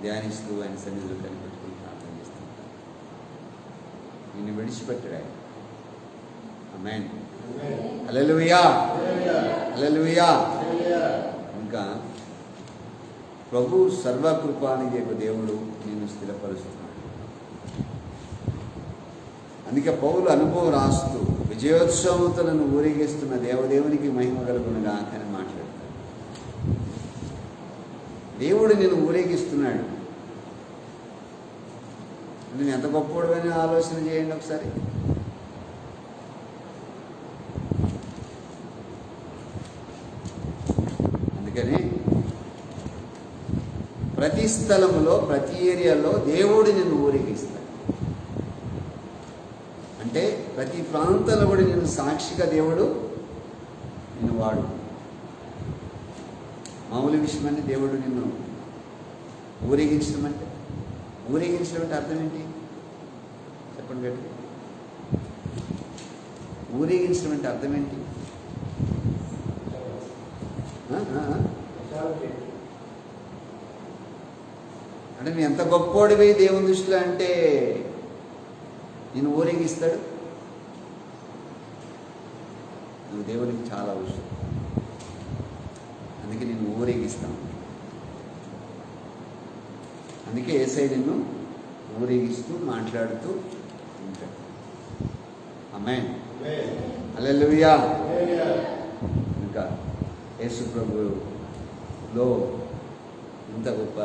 S1: ధ్యానిస్తూ ఆయన సన్నిధిలో కనిపెట్టుకుని ప్రార్థన చేస్తుంటాను. నిన్ను విడిచిపెట్టాడు ఆయన. ఆమేన్. హల్లెలూయా. హల్లెలూయా. ఇంకా ప్రభు సర్వకృపానిధి యొక్క దేవుడు నిన్ను స్థిరపరుస్తున్నాడు. అందుకే పౌలు అనుభవం రాస్తూ విజయోత్సవంతో నన్ను ఊరేగిస్తున్న దేవదేవునికి మహిమ కలుగునుగా అని మాట్లాడతాడు. దేవుడు నిన్ను ఊరేగిస్తున్నాడు. నేను ఎంత గొప్పవాడని ఆలోచన చేయండి ఒకసారి. అందుకని ప్రతి స్థలములో, ప్రతి ఏరియాలో దేవుడు నిన్ను ఊరేగిస్తాడు. అంటే ప్రతి ప్రాంతంలో కూడా నిన్ను సాక్షిగా దేవుడు నిన్ను వాడు. మామూలు విషయం అంటే దేవుడు నిన్ను ఊరేగించడం అంటే అర్థం ఏంటి చెప్పండి గట్టి. ఊరేగించడం అంటే అర్థం ఏంటి? అంటే నువ్వు ఎంత గొప్పోడివి దేవుని దృష్టిలో అంటే నేను ఊరేగిస్తాడు. నువ్వు దేవునికి చాలా అవసరం. అందుకే నేను ఊరేగిస్తాను. అందుకే యేసయ్య నిన్ను ఊరేగిస్తూ మాట్లాడుతూ ఉంటాడు. ఆమేన్. హల్లెలూయా. ఇంకా యేసు ప్రభులో ఇంత గొప్ప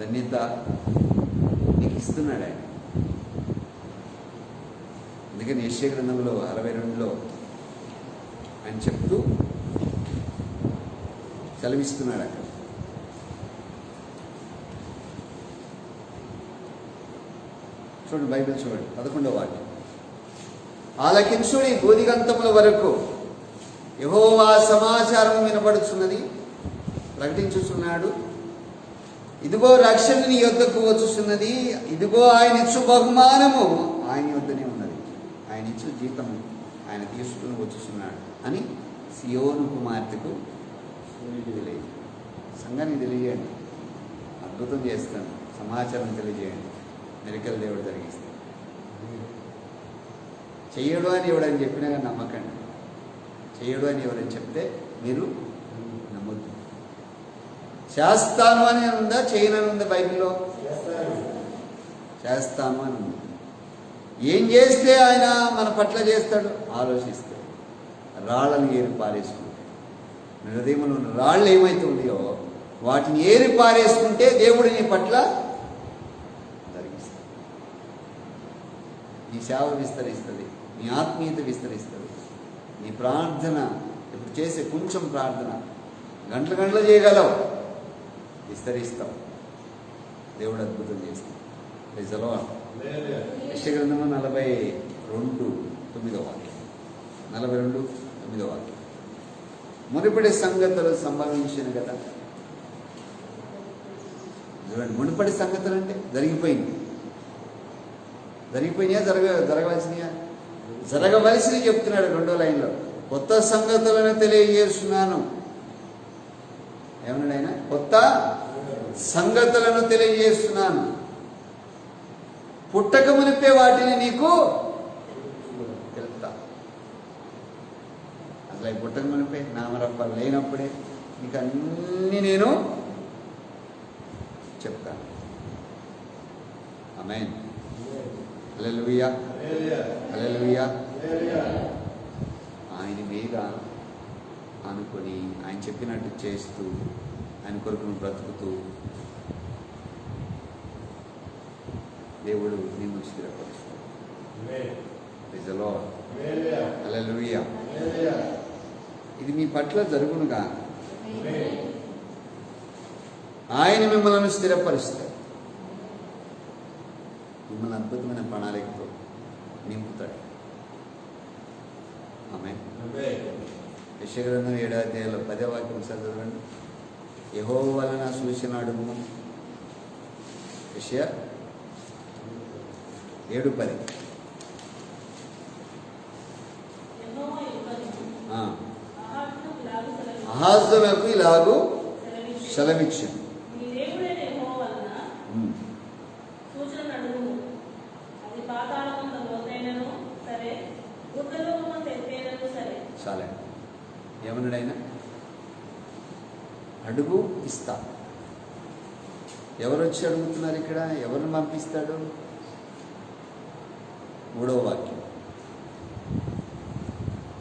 S1: ధన్యత నీకు ఇస్తున్నాడు ఆయన. అందుకని యెషయా గ్రంథంలో 62లో ఆయన చెప్తూ సెలవిస్తున్నాడు అక్కడ. చూడండి, బైబిల్ చూడండి, 11వ వాక్యం. ఆలకించుడి భూదిగంతముల వరకు యెహోవా సమాచారం వినబడుచున్నది, ప్రకటించుచున్నాడు. ఇదిగో రక్షణ నీ యొద్దకు వచ్చుచున్నది, ఇదిగో ఆయన ఇచ్చు బహుమానము ఆయన యొద్దనే ఉన్నది. ఆయన ఇచ్చు జీతము ఆయన తీసుకుని వచ్చుచున్నాడు అని సియోను కుమార్తెకు తెలియదు. సంఘానికి తెలియజేయండి, అద్భుతం చేస్తాను, సమాచారం తెలియజేయండి, మెరికల్ దేవుడు జరిగిస్తాడు. చెయ్యడు అని ఎవడని చెప్పినా కానీ నమ్మకండి. చెయ్యడు అని ఎవరైనా చెప్తే మీరు నమ్మొద్దు. చేస్తాను అని ఉందా, చేయనని ఉందా బైబిల్లో? చేస్తాను అని ఉంది. ఏం చేస్తే ఆయన మన పట్ల చేస్తాడు? ఆలోచిస్తాడు. రాళ్ళని ఏరి పారేసుకుంటే, హృదయంలో ఉన్న రాళ్ళు ఏమైతే ఉన్నాయో వాటిని ఏరి పారేసుకుంటే దేవుడు నీ పట్ల జరిగిస్తాడు. నీ సేవ విస్తరిస్తుంది, నీ ఆత్మీయత విస్తరిస్తుంది, నీ ప్రార్థన ఇప్పుడు చేసే కొంచెం ప్రార్థన గంటల గంటలు చేయగలవు, విస్తరిస్తావు, దేవుడు అద్భుతం చేస్తాడు. యెషయా గ్రంథము 42:9 వాక్యం. 42:9 వాక్యం. మునుపటి సంగతులు సంభవించిన కదా. చూడండి, మునుపటి సంగతులు అంటే జరిగిపోయింది. జరిగిపోయినాయా, జరగవలసినయా? జరగవలసినవి చెప్తున్నాడు 2వ లైన్లో. కొత్త సంగతులను తెలియజేస్తున్నాను. ఏమన్నాడు ఆయన? కొత్త సంగతులను తెలియజేస్తున్నాను. పుట్టక మునిపే వాటిని నీకు తెలుపుతా. అసలు అవి పుట్టక మునిపే, నామరూపాలు లేనప్పుడే నీకు అన్నీ నేను చెప్తాను. ఆమేన్. హల్లెలూయా, హల్లెలూయా. ఆయన మీద అనుకొని ఆయన చెప్పినట్టు చేస్తూ ఆయన కొరకు బ్రతుకుతూ దేవుడు నిన్ను స్థిరపరుస్తాడు. Praise the lord. హల్లెలూయా. ఇది మీ పట్ల జరుగునుగా. ఆయన మిమ్మల్ని స్థిరపరుస్తాడు. మిమ్మల్ని అద్భుతమైన ప్రణాళికతో నింపుతాడు. ఆమేన్. యెషయా గ్రంథం 7వ అధ్యాయంలో 10వ వాక్యం చదవండి. యెహోవా వలన సూచన అడుగుము. యెషయా 7:10. అహాజునకు ఇలాగూ సెలవిచ్చాను. చాలండి. ఏమన్నాడు ఆయన? అడుగు ఇస్తా. ఎవరు వచ్చి అడుగుతున్నారు ఇక్కడ? ఎవరిని పంపిస్తాడు? 3వ వాక్యం.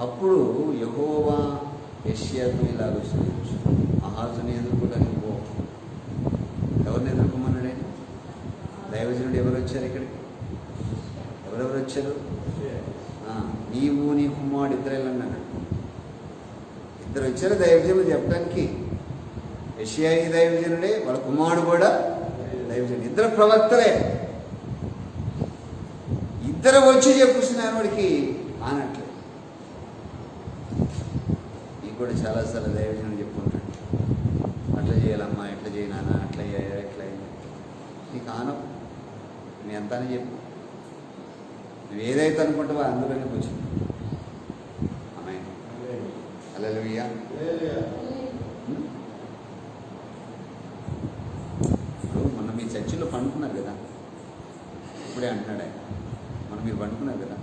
S1: అప్పుడు యెహోవా యెషయాకు ఇలాగ సెలవిచ్చు, అహాజుని ఎదుర్కోవడానికి పో. ఎవరిని ఎదుర్కోమన్నాడు ఆయన? దైవజనుడు ఎవరు వచ్చారు ఇక్కడికి? ఎవరెవరు వచ్చారు? నీవు నీ కుమారుడు ఇద్దరు అన్నాడు. ఇద్దరు వచ్చారు దైవజనుడు చెప్పడానికి. యెషయా దైవజనుడే, వాళ్ళ కుమారుడు కూడా దైవజనుడు. ఇద్దరు ప్రవక్తలే. ఇద్దరు వచ్చి చెప్పుస్తున్నారు. వాడికి ఆనట్లేదు. నీకు కూడా చాలాసార్లు దైవజనుడు చెప్పుకుంటాడు, అట్లా చేయాలమ్మా, ఎట్లా చేయనా, అట్లా ఎట్లా నీకు ఆనం. నీ ఎంత అని చెప్పు. నువ్వు ఏదైతే అనుకుంటావో అందులోనే కూర్చుంది. ఆమేన్. హల్లెలూయా. ఇప్పుడు మొన్న మీ చర్చిలో పండుకున్నారు కదా, ఇప్పుడే అంటున్నాడు ఆయన, మనం మీరు పండుకున్నారు కదా,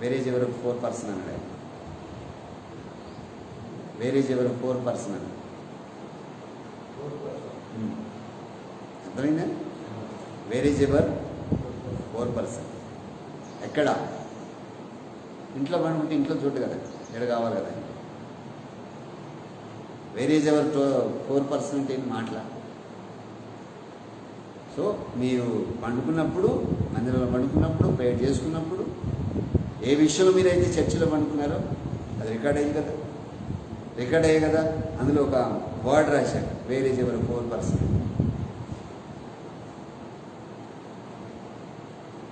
S1: వేరే ఎవరు 4 పర్సన్ అన్నాడు ఆయన. వేరే ఎవరు 4 పర్సన్ అన్నాడు. అర్థమైందా? వేరే ఎవరు 4 పర్సన్. ఎక్కడ? ఇంట్లో పండుకుంటే ఇంట్లో చోటు కదా, ఎక్కడ కావాలి కదా. వేరే ఎవరు 4 పర్సన్ అంటే మాటలా. సో మీరు పండుకున్నప్పుడు, మందిరంలో పండుకున్నప్పుడు, ప్రేయర్ చేసుకున్నప్పుడు, ఏ విషయంలో మీరైతే చర్చిలో పండుకున్నారో అది రికార్డ్ అయ్యింది కదా, రికార్డ్ అయ్యే కదా. అందులో ఒక వర్డ్ రాశాడు, వేరే ఎవరు 4 పర్సన్.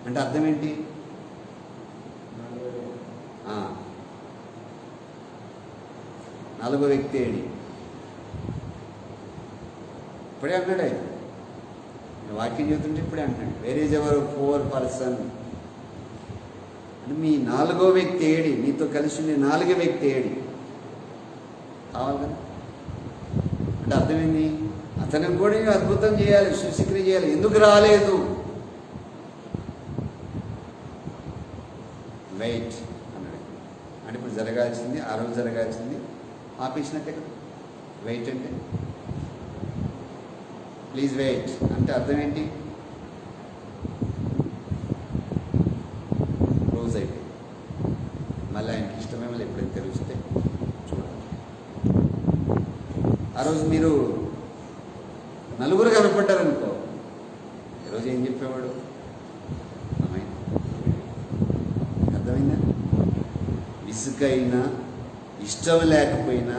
S1: అంటే అర్థం ఏంటి? నాలుగో వ్యక్తి ఏడి. ఇప్పుడే అన్నాడు ఆయన, వాక్యం చెబుతుంటే ఇప్పుడే అంటున్నాడు, వేరే ఎవరు 4 పర్సన్. అంటే మీ నాలుగో వ్యక్తి ఏడి, మీతో కలిసి ఉండే నాలుగో వ్యక్తి ఏడి కావాలి కదా. అంటే అర్థమైంది, అతనికి కూడా నేను అద్భుతం చేయాలి, సూచక్రియ చేయాలి, ఎందుకు రాలేదు? వెయిట్ అన్నాడు. అంటే ఇప్పుడు జరగాల్సింది, ఆ రోజు జరగాల్సింది ఆపేసినట్టే కదా. వెయిట్ అంటే ప్లీజ్ వెయిట్ అంటే అర్థం ఏంటి? రోజు అయిపోయింది, మళ్ళీ ఆయనకి ఇష్టమేమో ఎప్పుడైతే తెలిస్తే చూడాలి. ఆ రోజు మీరు నలుగురు కనపడ్డారనుకో, ఈరోజు ఏం చెప్పేవాడు? అర్థమైందా? విసుగైనా ఇష్టం లేకపోయినా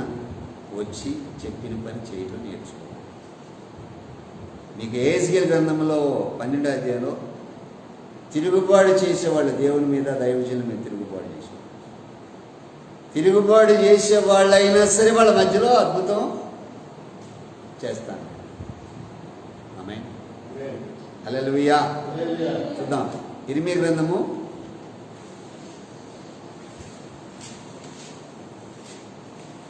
S1: వచ్చి చెప్పిన పని చేయడం నేర్చుకో. మీకు యెహెజ్కేలు గ్రంథంలో 12వ అధ్యాయంలో తిరుగుబాటు చేసేవాళ్ళు, దేవుని మీద దైవజనుల మీద తిరుగుబాటు చేసేవాళ్ళు, తిరుగుబాటు చేసే వాళ్ళైనా సరే వాళ్ళ మధ్యలో అద్భుతం చేస్తాను. ఆమేన్, హల్లెలూయా. చూద్దాం ఇర్మీయా గ్రంథము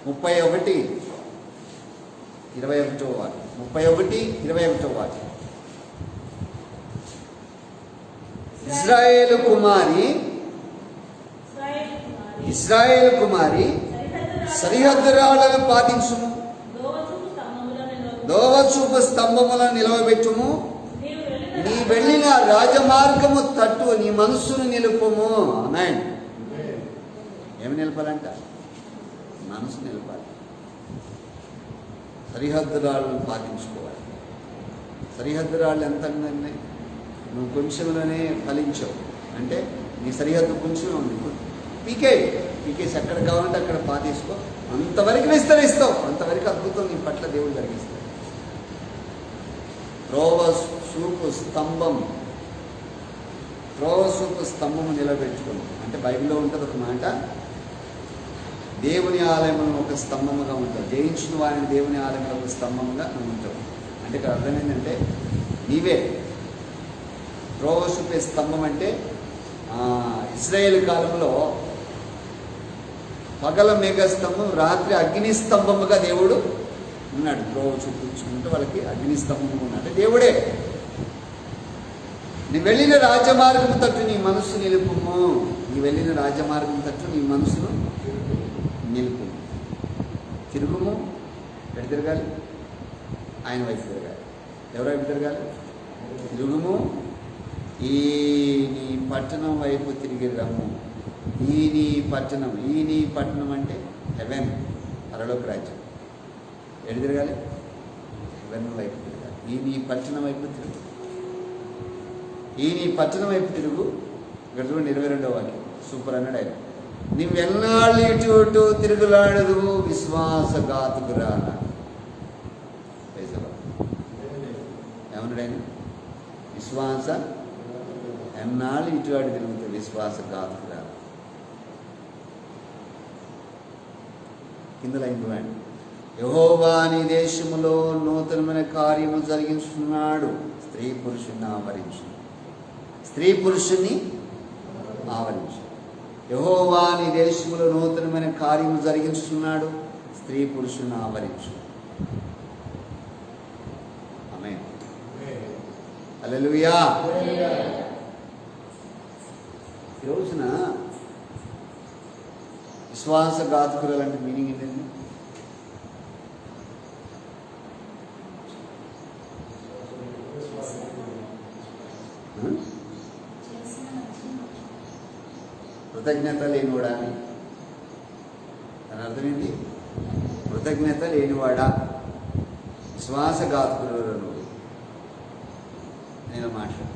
S1: 31:21 వాక్యం. ఇశ్రాయేలు కుమారి సరిహద్దు రాళ్లను పాటించుము, దోవచూపు స్తంభములను నిలవబెట్టుము, నీ వెళ్ళిన రాజమార్గము తట్టు నీ మనస్సును నిలుపుము. ఆమేన్. ఏమి నిలపాలంట? మనసు నిలపాలి. సరిహద్దు రాళ్ళను పాటించుకోవాలి. సరిహద్దు రాళ్ళు ఎంత ఉన్నాయి? నువ్వు కొంచెంలోనే ఫలించవు అంటే నీ సరిహద్దు కొంచెం ఉంది, పీకేసి ఎక్కడ కావాలంటే అక్కడ పాతేసుకో, అంతవరకు విస్తరిస్తావు, అంతవరకు అద్భుతం నీ పట్ల దేవుడు జరిగిస్తాడు. త్రోవ సూపు స్తంభము నిలబెట్టుకుని అంటే బైబిల్లో ఉంటుంది ఒక మాట, దేవుని ఆలయంలో ఒక స్తంభముగా ఉంటావు, జయించిన వారిని దేవుని ఆలయంలో ఒక స్తంభముగా నువ్వు ఉంటావు. అంటే ఇక్కడ అర్థం ఏంటంటే నీవే త్రోవ చూపే స్తంభం. అంటే ఇశ్రాయేలు కాలంలో పగల మేఘస్తంభం, రాత్రి అగ్ని స్తంభముగా దేవుడు ఉన్నాడు. త్రోవ చూపించుకుంటూ వాళ్ళకి అగ్ని స్తంభం ఉన్నాడు, దేవుడే. నీ వెళ్ళిన రాజమార్గం తట్టు నీ మనస్సు నిలుపుము, నీ వెళ్ళిన రాజమార్గం తట్టు నీ మనసును నిలుపు. తిరుగుము, ఎటు తిరగాలి? ఆయన వైపు తిరగాలి. ఎవరి వైపు తిరగాలి? తిరుగుము, ఈ నీ పట్టణం వైపు తిరిగి రమ్ము. ఈ నీ పట్టణం అంటే హెవెన్, పరలోక రాజ్యం. ఎటు తిరగాలి? హెవెన్ వైపు తిరగాలి. ఈ నీ పట్టణం వైపు తిరుగు, ఈ నీ పట్టణం వైపు తిరుగు. ఇక్కడ చూడండి 22వ వాక్యం, సూపర్ అన్నాడు ఆయన. నీవెన్నాళ్ళు ఇటు తిరుగులాడదు విశ్వాసఘాతుకురా. ఏమన్నాడు ఆయన? ఎన్నాళ్ళు ఇటు తిరుగుతుంది విశ్వాసఘాతుకురా. కింద లైన్ చూడండి. యెహోవా నీ దేశములో నూతనమైన కార్యము జరిగించున్నాడు, స్త్రీ పురుషుని ఆవరించు. యెహోవా నీ దేశములో నూతనమైన కార్యము జరిగించున్నాడు, స్త్రీ పురుషుని ఆవరించు. ఆమేన్, హల్లెలూయా. ఈ రోజున విశ్వాసఘాతుకురాలు అంటే మీనింగ్ ఏంటండి? కృతజ్ఞత లేనివాడా అని దాని అర్థమైంది. కృతజ్ఞత లేనివాడా, విశ్వాసఘాతుకులను నేను మాట్లాడు.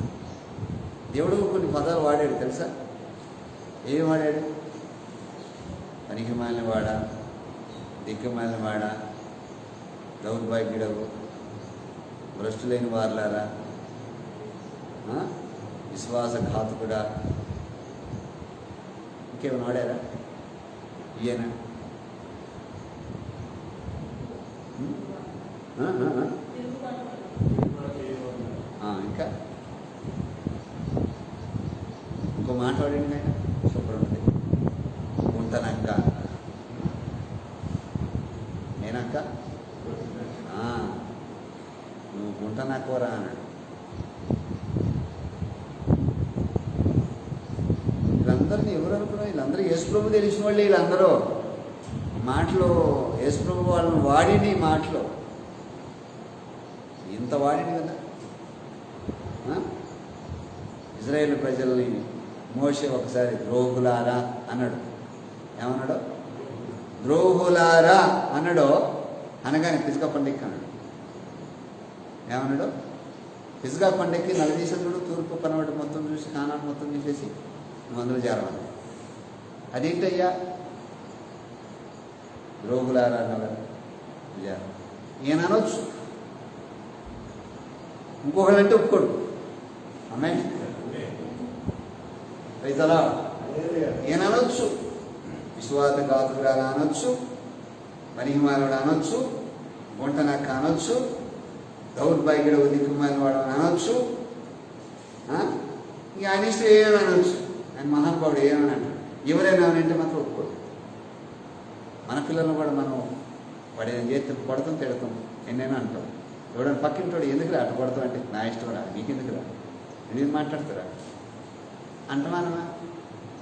S1: దేవుడు కొన్ని పదాలు వాడాడు తెలుసా? ఏమి వాడాడు? పనికిమాలిన వాడా, దిక్కుమాలిన వాడా, దౌర్భాగ్యుడవు, భ్రష్టులైన వారులారా, విశ్వాసఘాతుకుడా, ఇంకేమైనా వాడారా? ఈయన ఇంకా ఇంకో మాట వాడండి ఆయన. గుంటనక్క. నేనక్క నువ్వు గుంటనక్కవరా అన్నాడు. వీళ్ళందరినీ ఎవరు అనుకున్నా? వీళ్ళందరూ యేసుప్రభు తెలిసిన వాళ్ళు. వీళ్ళందరూ మాటలు యేసుప్రభు వాళ్ళని వాడిని మాటలు ఇంత వాడిని కదా. ఇజ్రాయేల్ ప్రజల్ని మోషే ఒకసారి ద్రోహులారా అన్నాడు. ఏమన్నాడు? ద్రోహులారా అన్నాడు. అనగానే పిజ్గా పండుగ అన్నాడు. ఏమన్నాడు? పిజ్గా పండుగకి నలదేశంలో తూర్పు పనవాడు మొత్తం చూసి కానాడు మొత్తం చూసేసి నువ్వు అందులో చేరవాలి. అదేంటయ్యా ద్రోహులారా అన్నాడు. ఈయన అనొచ్చు, ఇంకొకళ్ళంటే ఒప్పుకోడు. ఆమె రైతలా ఈయన అనొచ్చు, విశ్వాసఘాతుకురాలు అనొచ్చు, పరిహిమానుడు అనొచ్చు, గుంటనక్క అనొచ్చు, దౌర్భాగ్యుడు దిక్కుమాలిన వాడు అనొచ్చు. ఇక ఆయన ఇష్టం ఏమైనా అనొచ్చు. ఆయన మహానుభావుడు ఏమైనా అంటాడు. ఎవరైనా అంటే మాత్రం ఒప్పుకోడు. మన పిల్లలను కూడా మనం వాడు ఏం చేస్తే కొడతాం, తిడతాం, ఎన్నైనా అంటాం. ఎవడని పక్కింటాడు, ఎందుకు రా అటు కొడతాం అంటే నా ఇష్టం రా, నీకెందుకు రా, నేను మాట్లాడతారా అంటమానమా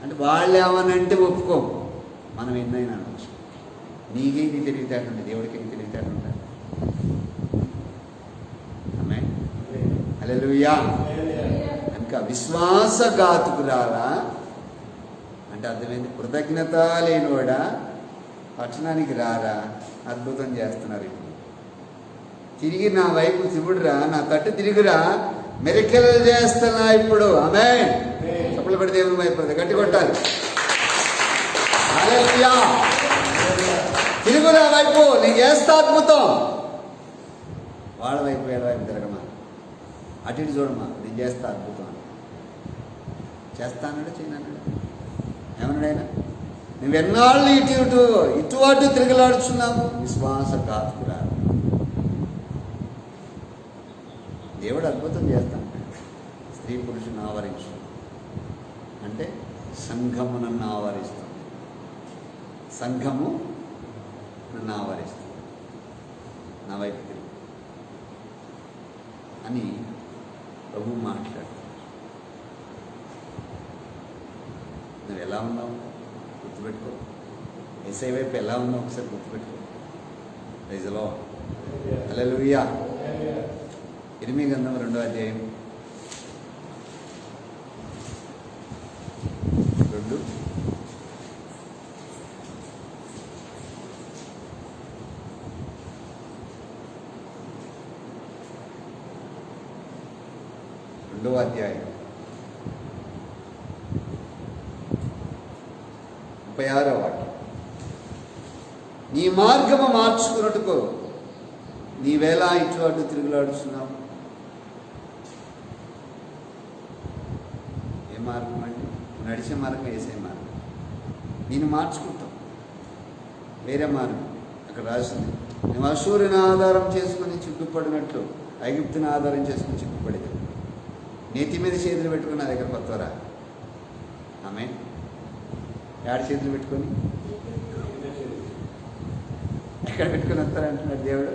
S1: అంటే వాళ్ళు ఏమనంటే ఒప్పుకోము. మనం ఎన్నైనా అనవచ్చు. నీకేంటి తెలివితేటండి, దేవుడికి ఏం తెలివితేట ఉంటాడు. ఆమె హల్లెలూయా. ఇంకా విశ్వాసఘాతుకురాలా అంటే అర్థమైంది. కృతజ్ఞత లేనివాడా, పట్టణానికి రారా, అద్భుతం చేస్తున్నారు. ఇప్పుడు తిరిగి నా వైపు తిరుగుడురా, నా తట్టు తిరుగురా, మెరికలు చేస్తున్నా ఇప్పుడు. ఆమె చప్పట్లు పెడితే దేవుని వైపు గట్టి కొట్టాలి. హల్లెలూయా. తిరుగు నా వైపు, నేను చేస్తా అద్భుతం. వాళ్ళ వైపు వీళ్ళ వైపు తిరగమా, అటు ఇటు చూడమా, నేను చేస్తా అద్భుతం. చేస్తానన్నాడు, చేయనన్నాడు. ఏమన్నాడు ఆయన? నువ్వెన్నాళ్ళు ఇటు అటు తిరగలాడుచున్నావు. విశ్వాసఘాతుకురా. దేవుడు అద్భుతం చేస్తాను. స్త్రీ పురుషుని ఆవరించు అంటే సంఘము నన్ను ఆవరిస్తుంది. సంఘము నన్ను ఆవరిస్తుంది. నా వైపు తిరుగు అని ప్రభు మాట్లాడు. నువ్వు ఎలా ఉన్నావు గుర్తుపెట్టుకో. యేసయ్య వైపు ఎలా ఉన్నావు ఒకసారి గుర్తుపెట్టుకో. Praise the lord. హల్లెలూయా. ఇర్మీయా గ్రంథం 2వ అధ్యాయం 2. రెండవ అధ్యాయం 36వ వాక్యం. నీ మార్గము మార్చుకున్నట్టుకో, నీవేలా ఇటు అటు తిరుగులాడుచున్నావు. ఏ మార్గం అంటే నడిచే మార్గం, వేసే మార్గం. నేను మార్చుకుంటాం, వేరే మార్గం. అక్కడ రాసింది, నువ్వు అశూరుని ఆధారం చేసుకుని చిక్కుపడినట్లు ఐగుప్తుని ఆధారం చేసుకుని చిక్కుపడేది. నెత్తి మీద చేతులు పెట్టుకుని నా దగ్గర కొత్తవరా. ఆమె ఏడు చేతులు పెట్టుకొని ఎక్కడ పెట్టుకుని వస్తారంటున్నాడు దేవుడు.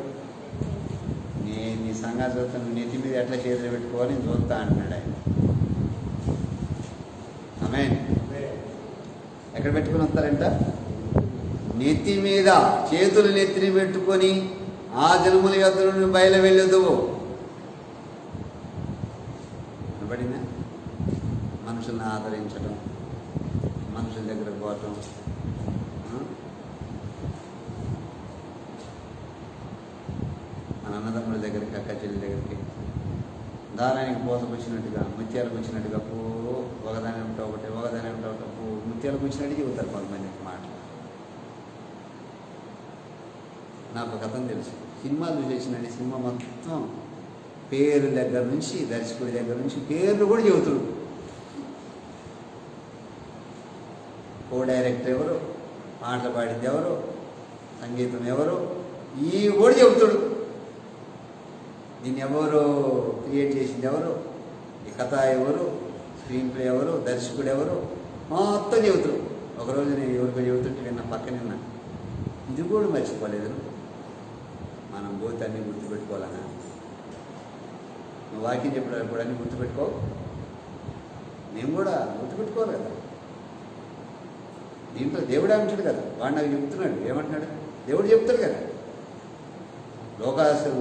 S1: నేను నీ సంఘాన్ని చూస్తాను, నెత్తి మీద ఎట్లా చేతులు పెట్టుకోవాలి నేను చూస్తా అంటున్నాడు ఆయన. ఆమె ఎక్కడ పెట్టుకుని వస్తారంట? నెత్తి మీద చేతులు నెత్తిని పెట్టుకొని ఆ జన్మల యొద్దకు బయలు వెళ్ళదువు. పడినా మనుషుల్ని ఆదరించడం, మనుషుల దగ్గరకు పోవటం, మన అన్నదమ్ముల దగ్గరికి, అక్క చెల్లి దగ్గరికి దారానికి పోసకొచ్చినట్టుగా, ముత్యాలకు వచ్చినట్టుగా పో, ఒకదాని ఏమిటో ఒకటి, ఒకదాని ఏమిటో ఒకటి పో, ముత్యాలకు వచ్చినట్టు చెబుతారు కొంతమంది మాటలు. నాకు కథం తెలుసు. సినిమాలు చూసేసినండి. సినిమా మొత్తం పేరు దగ్గర నుంచి, దర్శకుడి దగ్గర నుంచి పేర్లు కూడా చెబుతాడు. కో డైరెక్టర్ ఎవరు, పాటలు పాడింది ఎవరు, సంగీతం ఎవరు, ఈ కూడా చెబుతాడు. దీన్ని ఎవరు క్రియేట్ చేసింది ఎవరు, ఈ కథ ఎవరు, స్క్రీన్ ప్లే ఎవరు, దర్శకుడు ఎవరు, మొత్తం చెబుతాడు. ఒకరోజు నేను ఎవరికో చెబుతుంటే విన్నా, పక్కన విన్నా, ఇది కూడా మర్చిపోలేదు. మనం పోతే అన్నీ గుర్తుపెట్టుకోవాలన్నా? నువ్వు వాక్యం చెప్పడానికి కూడా అన్నీ గుర్తుపెట్టుకో, నేను కూడా గుర్తుపెట్టుకోవాలి కదా. దీంట్లో దేవుడు ఏమంటాడు కదా, వాడు నాకు చెప్తున్నాడు. ఏమంటున్నాడు? దేవుడు చెప్తాడు కదా.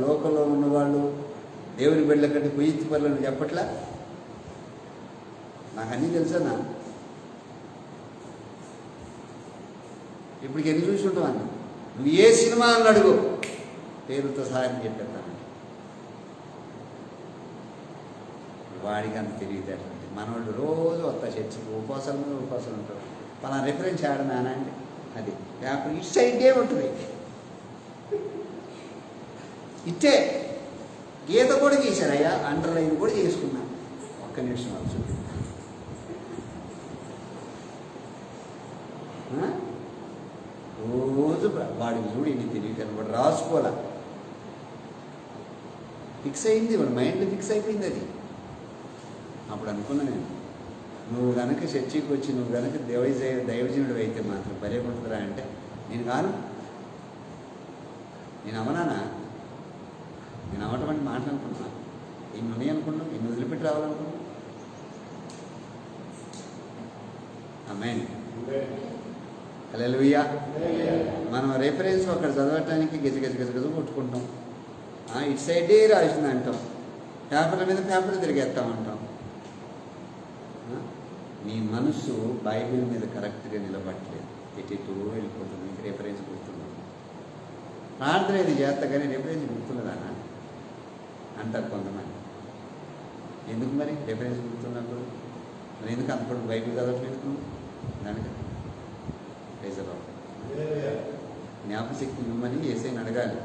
S1: లోకంలో ఉన్నవాళ్ళు దేవుని బిడ్డల కంటే కుయ్యి పనులను చెప్పట్లా? నాకు అన్నీ తెలుసా? ఇప్పటికి ఎన్ని చూసి ఉంటావు అన్న. నువ్వు ఏ సినిమా అని అడుగు, పేరుతో సహాయం చెప్పేస్తాను. వాడికి అంత తెలియదేటండి. మనవాళ్ళు రోజు వస్తా చర్చికి, ఉపవాసాలు ఉంటారు. పలా రిఫరెన్స్ ఆడనా అంటే అది పేపర్ ఇటు సైడ్కే ఉంటుంది. ఇట్టే గీత కూడా గీశారయ్యా, అండర్లైన్ కూడా చేసుకున్నా. ఒక్క నిమిషం అవసరం. రోజు వాడికి చూడు ఇన్ని తెలియటాను, వాడు రాసుకోవాలా, ఫిక్స్ అయింది, వాడు మైండ్లో ఫిక్స్ అయిపోయింది అది. అప్పుడు అనుకున్నా నేను, నువ్వు కనుక చర్చికి వచ్చి నువ్వు కనుక దైవజనుడు అయితే మాత్రం పర్యకుంటుందిరా అంటే నేను కాను. నేను అవనానా? నేను అవటం అంటే మాట్లాడుకుంటున్నా. ఇన్ని ఉన్నాయి అనుకున్నాను, ఇన్ని వదిలిపెట్టి రావాలనుకున్నాను. ఆమేన్. హల్లెలూయా. మనం రెఫరెన్స్ అక్కడ చదవటానికి గజ కొట్టుకుంటాం. ఇటు సైడే రాసింది అంటాం, పేపర్ల మీద పేపర్లు తిరిగేస్తామంటాం. నీ మనసు బైబిల్ మీద కరెక్ట్గా నిలబట్టలేదు, ఎటు వెళ్ళిపోతుంది. రెఫరెన్స్ గుర్తుంది. ప్రార్థన ఇది చేస్తా కానీ రెఫరెన్స్ గుర్తున్నదానా అంటారు కొంతమంది. ఎందుకు మరి రెఫరెన్స్ గుర్తున్నప్పుడు మరి ఎందుకు అంతప్పుడు బైబిల్ చదవట్లేదు? దానికి రేజలో జ్ఞాపశక్తి ఇవ్వమని యేసయ్యని అడగాలి.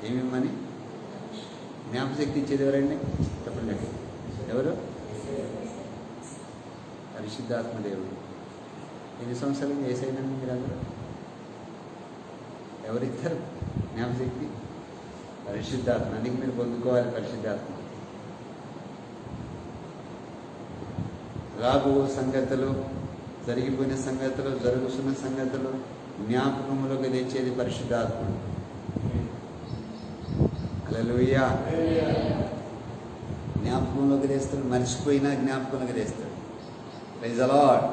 S1: ఏమిమ్మని? జ్ఞాపశక్తి ఇచ్చేది ఎవరండి? చెప్పండి. ఎవరు? పరిశుద్ధాత్మ దేవుడు. ఎన్ని సంవత్సరాలు యేసయ్యనండి మీరందరూ? ఎవరిస్తారు జ్ఞాపశక్తి? పరిశుద్ధాత్మ. అందుకే మీరు పొందుకోవాలి పరిశుద్ధాత్మ. రాబో సంగతులు, జరిగిపోయిన సంగతులు, జరుగుతున్న సంగతులు జ్ఞాపకంలోకి తెచ్చేది పరిశుద్ధాత్ముడు. హల్లెలూయా. జ్ఞాపకంలోకి తెస్తాడు, మర్చిపోయినా జ్ఞాపకంలోకి తెస్తాడు. Praise the lord.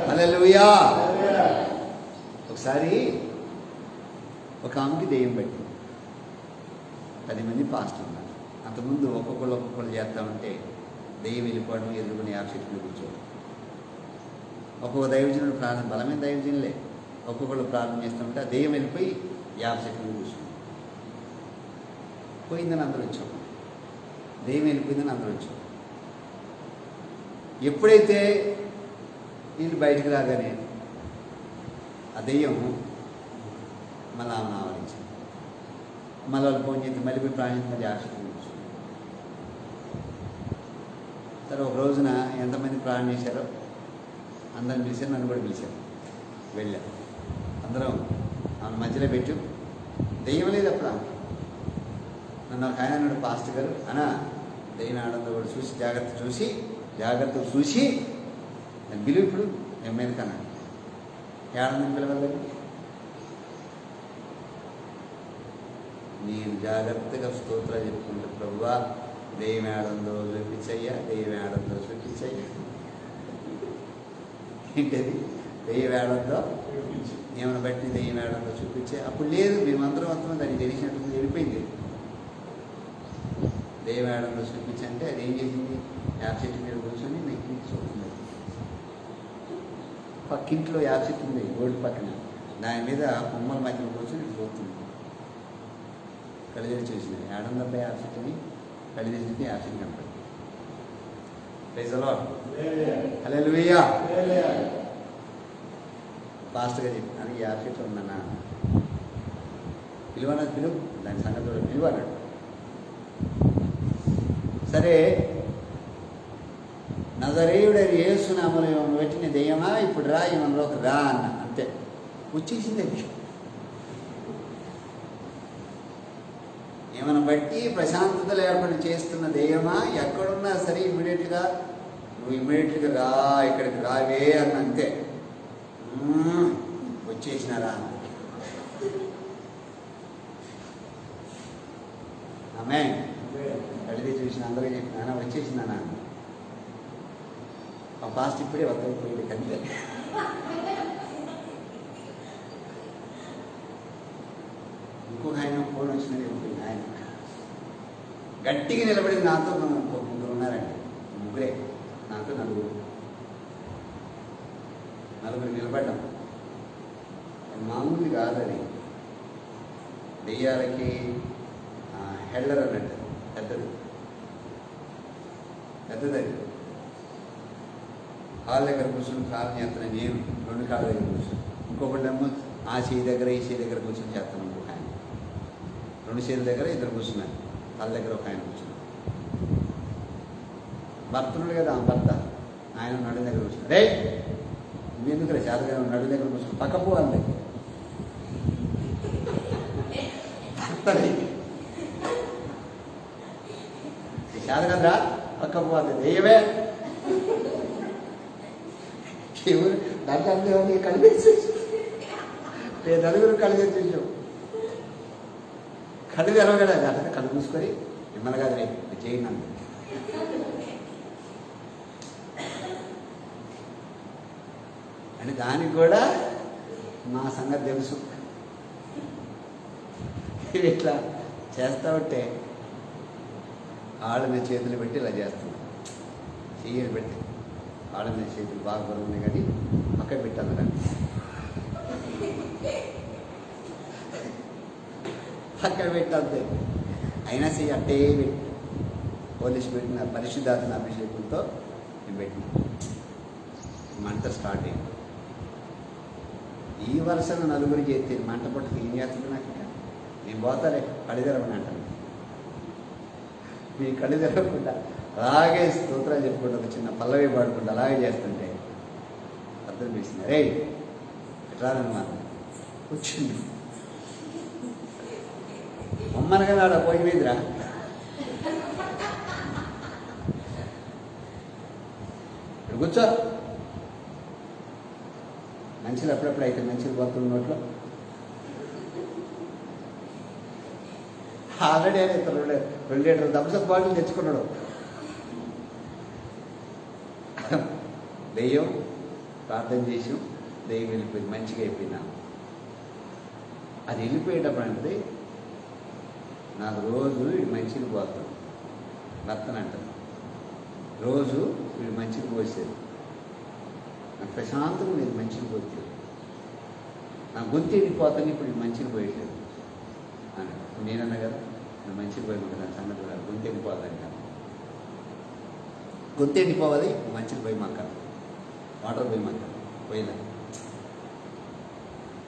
S1: హల్లెలూయా. ఒకసారి ఒక ఆమెకి దెయ్యం పట్టింది. 10 మంది పాస్టర్ ఉన్నారు. అంతకుముందు ఒక్కొక్కళ్ళు చేస్తా ఉంటే దెయ్యం వెళ్ళిపోవడం, ఎదుర్కొని యాపశక్తులు కూర్చోవడం. ఒక్కొక్క దైవజనుడు ప్రార్థన, బలమైన దైవజనులే, ఒక్కొక్కళ్ళు ప్రార్థన చేస్తూ ఉంటే ఆ దెయ్యం వెళ్ళిపోయి యాపశక్తులు కూర్చుంది. పోయిందని అందరూ వచ్చాం, దెయ్యం వెళ్ళిపోయిందని అందరూ వచ్చాం. ఎప్పుడైతే వీళ్ళు బయటకు రాగానే ఆ దెయ్యం మళ్ళీ ఆమెను ఆవరించింది. మళ్ళీ వాళ్ళు ఫోన్ చేసి మళ్ళీ పోయి ప్రాణించి మళ్ళీ యాపశక్తులు కూర్చుంది. సరే ఒక రోజున ఎంతమంది ప్రాణం చేశారో అందరం పిలిచారు, నన్ను కూడా పిలిచారు. వెళ్ళాం. అందరం ఆమె మధ్యలో పెట్టు. దెయ్యం లేదు అప్పుడు. నన్ను ఒక ఆయన అన్నాడు, పాస్టర్ గారు అనా దెయ్యం ఆడంలో కూడా చూసి జాగ్రత్తగా చూసి నేను పిలువు ఇప్పుడు ఎమ్మెల్యే కన్నా ఏడందని పిలవాలి. నేను జాగ్రత్తగా స్తోత్రాలు చెప్పుకుంటా, ప్రభువా దెయ్యం ఏడందో చూపించయ్యా, దెయ్యం ఏడందో చూపించయ్యా. ఏంటది? దెయ్యం ఏడందో ఏమైనా బట్టి దెయ్యం ఏడందో చూపించే. అప్పుడు లేదు, మేమందరం వస్తాం, దానికి తెలిసినట్టు వెళ్ళిపోయింది. దెయ్యం ఏడందో చూపించంటే అది ఏం చేసింది? యాప్ చెట్టు మీద కూర్చొని నెక్కి చూస్తుంది. పక్కింట్లో యాప్ చెట్టు ఉంది రోడ్డు పక్కన, దాని మీద కొమ్మల మధ్యలో కూర్చొని పోతుంది. కళ్ళు చూసింది ఏడందబ్బా యాప్ చెట్టుని, కళ్ళు తెరిచి యాప్ చెట్టు కనపడింది. Praise the lord. హల్లెలూయా. ఫాస్ట్గా చెప్పి అని యాప్ చెట్టు ఉందన్నా పిలువన్నది, పిలువు దాని సంగతి పిలువ అన్నాడు. సరే నజరేయుడైన యేసు నామములో ఏమన్నా పెట్టిన దెయ్యమా ఇప్పుడు రా, ఏమన్నాలోకి రా అన్న. అంతే వచ్చేసింది. ఏమైనా బట్టి ప్రశాంతత లేకుండా చేస్తున్న దెయ్యమా, ఎక్కడున్నా సరే నువ్వు ఇమ్మీడియట్గా రా, ఇక్కడికి రావే అన్న. అంతే వచ్చేసినారా ఆమె కడితే చూసిన అందరికీ చెప్పినా వచ్చేసినానా ఆ పాస్ట్ ఇప్పుడే వద్దయిపోయింది కంటే ఇంకొక ఆయన ఫోన్ వచ్చినది ఆయన గట్టిగా నిలబడి నాతో ముగ్గురు ఉన్నారండి ముగ్గురే నాతో నలుగురు నిలబడ్డాం మామూలు కాదని దెయ్యాలకి హెల్లర్ అన్నట్టు పెద్దది కాళ్ళ దగ్గర కూర్చొని కాళ్ళు చేస్తాను నేను 2 కాళ్ళ దగ్గర కూర్చొని ఇంకొకటేమో ఆ చేయి దగ్గర ఈ చేయి దగ్గర కూర్చొని చేస్తాను ఇంకొక ఆయన 2 చేతుల దగ్గర 2 కూర్చున్నారు కాళ్ళ దగ్గర ఒక ఆయన కూర్చున్నారు భర్త ఉన్నాడు కదా ఆ భర్త ఆయన నడు దగ్గర కూర్చున్నారు రే నువ్వెందుకు చేతగా నడు దగ్గర కూర్చొని పక్కపో అంది భర్తని చేత కదరా పక్కపో అంది దెయ్యమే దాంట్లో కలిపేసి నలుగురు కలిపేసేసాం కళ్ళు తెరవగల అట్లా కళ్ళు మూసుకొని మిమ్మల్ని కాదు రే చేయండి అని దానికి కూడా మా సంగతి తెలుసు ఇట్లా చేస్తా ఉంటే ఆళ్ళ మీద చేతులు పెట్టి ఇలా చేస్తున్నాం చెయ్యలు పెట్టి ఆళ్ళ మీద చేతులు బాగా బరువున్నాయి కానీ పక్క పెట్టాలి దాన్ని పక్కన పెట్టద్దే అయినా చెయ్యి అట్టే పెట్టి పోలీసు పెట్టిన పరిశుద్ధాత్మ అభిషేకంతో నేను పెట్టిన మంట స్టార్ట్ అయింది ఈ వరుసను నలుగురు చేస్తే మంట పట్టుకు ఏం చేస్తుంది నాకు నేను పోతాలే కళ్ళు తెరవని అంటాను మీ కళ్ళు తెరవకుండా అలాగే స్తోత్రాలు చెప్పుకుంటూ ఒక చిన్న పల్లవి పాడుకుంటూ అలాగే చేస్తుంటే అర్థం చేసింది రే ఎట్లానమాట వచ్చింది అమ్మనగా నాడ పోయిపోయిందిరా ఇక్కడ కూర్చో మంచిలు అప్పుడప్పుడు అయితే మంచిలు పోతుంది నోట్లో ఆల్రెడీ అయినా 2 లీటర్ల థమ్సప్ బాటిల్ తెచ్చుకున్నాడు దెయ్యం ప్రార్థన చేసాం దెయ్యం వెళ్ళిపోయింది మంచిగా అయిపోయినా అది వెళ్ళిపోయేటప్పుడు అంటే నాకు రోజు వీడు మంచిని పోతాడు భర్తను అంటాను రోజు వీడు మంచిని పోసేది నాకు ప్రశాంతంగా నేను మంచిని పోతుంది నా గొంతు ఎండిపోతాను ఇప్పుడు మంచిని పోయట్లేదు అని నేనన్నా కదా నేను మంచిని పోయినా కదా సంగతి కూడా గొంతు ఎండిపోవాలంటాను గొంతు ఎండిపోవాలి మంచిని పోయి మాక వాటర్ పోయి మాక పోయినా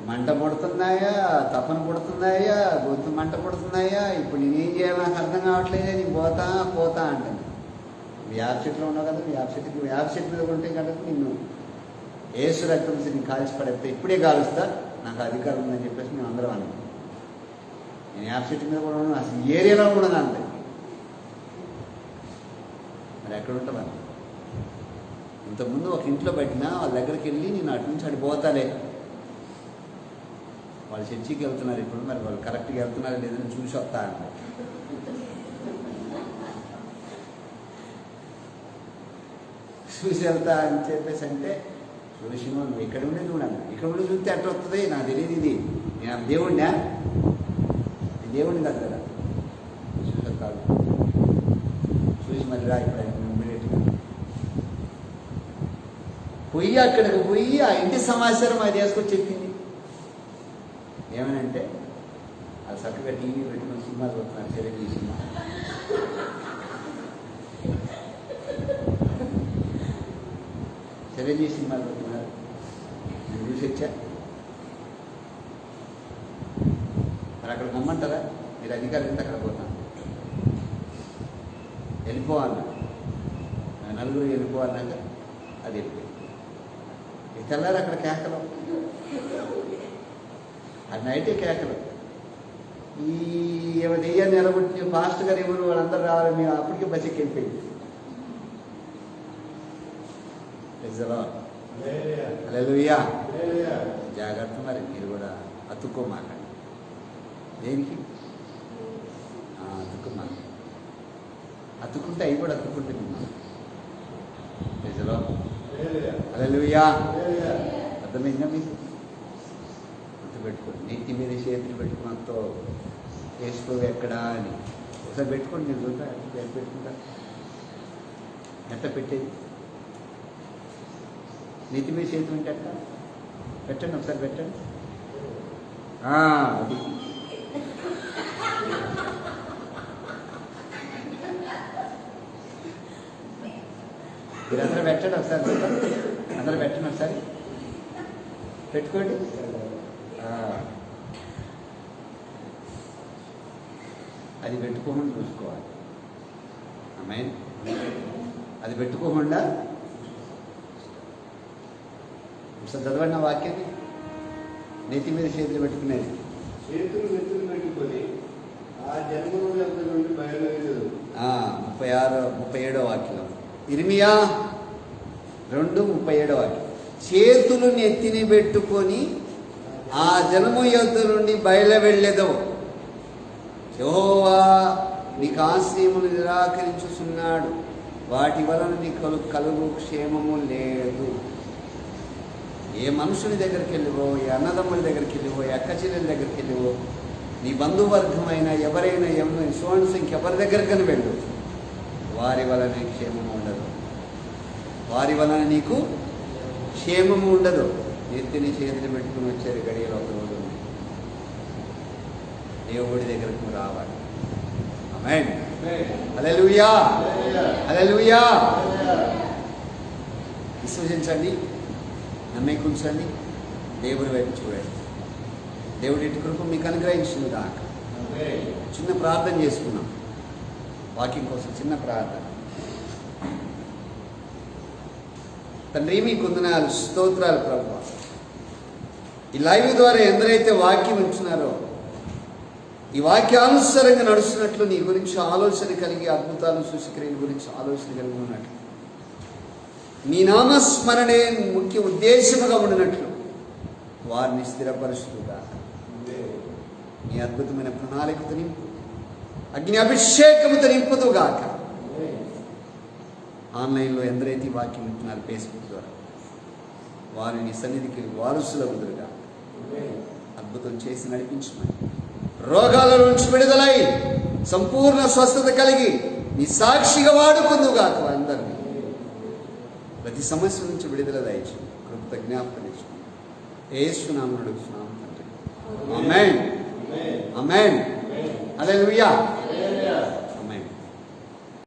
S1: మంట పడుతున్నాయా తపన పడుతున్నాయా గొంతు మంట పడుతున్నాయా ఇప్పుడు నేనేం చేయాలి నాకు అర్థం కావట్లేదు నేను పోతా అంటాను వేప చెట్లు ఉన్నావు కదా వేప చెట్టు మీద ఉంటే కనుక నిన్ను ఏసు రక్తం నేను కాల్చి పడేస్తే ఇప్పుడే కాలుస్తా నాకు అధికారం ఉందని చెప్పేసి మేము అందరం అన్నాం నేను వేప చెట్టు మీద కూడా ఉన్నాను అసలు ఏరియాలో కూడా అంతే మరి ఎక్కడ ఉంటామని ఇంతకుముందు ఒక ఇంట్లో పెట్టినా వాళ్ళ దగ్గరికి వెళ్ళి నేను అటు నుంచి అటు పోతాలే వాళ్ళు చర్చికి వెళ్తున్నారు ఇప్పుడు మరి వాళ్ళు కరెక్ట్గా వెళ్తున్నారో లేదని చూసి వస్తా అంట చూసి వెళ్తా అని చెప్పేసి అంటే చూసి నువ్వు ఇక్కడ ఉండి చూడాలి ఇక్కడ ఉండి చూస్తే అట్లా వస్తుంది నాకు తెలియదు ఇది నేను దేవుడినా దేవుడిని కాదు కదా చూసి వెళ్తాడు చూసి మరి రా ఇప్పుడు ఇమ్మీడియట్గా పోయి అక్కడికి పోయి ఆ ఇంటి సమాచారం అది వేసుకొని చెప్పింది ఏమనంటే అది చక్కగా టీవీ పెట్టుకుని సినిమాలు వస్తున్నారు చిరంజీవి సినిమా చిరంజీవి సినిమాలు వస్తున్నారు నేను చూసి వచ్చా మరి అక్కడ పొమ్మంటారా మీరు అధికారులు ఎంత అక్కడ పోతాను వెళ్ళిపోవాలన్నా నలుగురు వెళ్ళిపోవాలన్నాక అది వెళ్ళిపోయింది తెల్లారు అక్కడ కేకలు అది నైటే కేకలు ఈ దెయ్యాన్ని నిలబొట్టి ఫాస్ట్ గా ఎవరు వాళ్ళందరూ రావాలి మీరు అప్పటికే బస్సుకి వెళ్ళిపోయింది హల్లెలూయా. జాగ్రత్త మరి, మీరు కూడా అతుక్కోమాకండి. దేనికి అతుక్కుమాకండి. అతుక్కుంటే అవి కూడా అతుక్కుంటుంది మిమ్మల్ని. నిజలో హల్లెలూయా. అర్థమైందా మీకు? గుర్తుపెట్టుకోండి. నీటి మీద చేతులు పెట్టుకున్నంతో వేసుకో ఎక్కడా అని ఒకసారి పెట్టుకోండి. మీరు చూద్దా ఎట్లా పెట్టుకుంటారు? ఎట్లా పెట్టేది? నీటి మీద చేతులు ఉంటే ఎట్లా పెట్టండి, ఒకసారి పెట్టండి. అది మీరందరూ పెట్టండి ఒకసారి, అందరూ పెట్టండి ఒకసారి, పెట్టుకోండి. అది పెట్టుకోకుండా చూసుకోవాలి. ఆమేన్. అది పెట్టుకోకుండా ఒకసారి చదవండి ఆ వాక్యాన్ని. నెత్తి మీద చేతులు పెట్టుకునేది.
S2: చేతులు నెత్తులు పెట్టుకొని ఆ జన్మల యొక్క నుండి బయలుదేరదు.
S1: 37వ వాక్యం, ఇర్మియా 2:37 వాక్యం. చేతులు నెత్తిని పెట్టుకొని ఆ జనము యొద్ద నుండి బయలు వెళ్ళేదో. యెహోవా నీకు ఆశ్రయమును నిరాకరించుచున్నాడు, వాటి వలన నీకు కలుగు క్షేమము లేదు. ఏ మనుషుని దగ్గరికి వెళ్ళివో, ఏ అన్నదమ్ముల దగ్గరికి వెళ్ళివో, ఏ అక్క చెల్లెల దగ్గరికి వెళ్ళివో, నీ బంధువర్గమైన ఎవరైనా సోన్స్ ఇంకెవరి దగ్గరికని వెళ్ళు, వారి వలన క్షేమము ఉండదు. వారి వలన నీకు క్షేమము ఉండదు. నెత్తిని చేతులు పెట్టుకుని వచ్చారు గడియలో ఒక రోజు దేవుడి దగ్గరకు రావాలి. ఆమేన్. హల్లెలూయా, హల్లెలూయా. విశ్వసించండి, నమ్మకుంచండి, దేవుడి వైపు చూడండి. దేవుడి ఇటు కృప మీకు అనుగ్రహించింది దాకా. చిన్న ప్రార్థన చేసుకున్నాం, వాక్యం కోసం చిన్న ప్రార్థన. తండ్రి మీకు వందనాలు, స్తోత్రాలు ప్రభువా. ఈ లైవ్ ద్వారా ఎందరైతే వాక్యం ఉంచున్నారో, ఈ వాక్యానుసారంగా నడుస్తున్నట్లు, నీ గురించి ఆలోచన కలిగి, అద్భుతాలు సూచక్రియల గురించి ఆలోచన కలిగి ఉన్నట్లు, నీ నామస్మరణే ముఖ్య ఉద్దేశముగా ఉండినట్లు వారిని స్థిరపరుస్తుగా నీ అద్భుతమైన ప్రణాళికతో నింపు, అగ్ని అభిషేకముతో నింపుదుగాక. ఆన్లైన్లో ఎందరైతే వాక్యం ఉంటున్నారు ఫేస్బుక్ ద్వారా, వారిని సన్నిధికి వారసుల కుదురుగా అద్భుతం చేసి నడిపించమని, రోగాల నుంచి విడుదలై సంపూర్ణ స్వస్థత కలిగి నీ సాక్షిగా వాడుకుందుగాక. అందరినీ ప్రతి సమస్య నుంచి విడుదల దయచు, కృప జ్ఞాపకం తెచ్చు. యేసు నామమున అడుగుతున్నాము తండ్రి. ఆమేన్, ఆమేన్. హల్లెలూయా.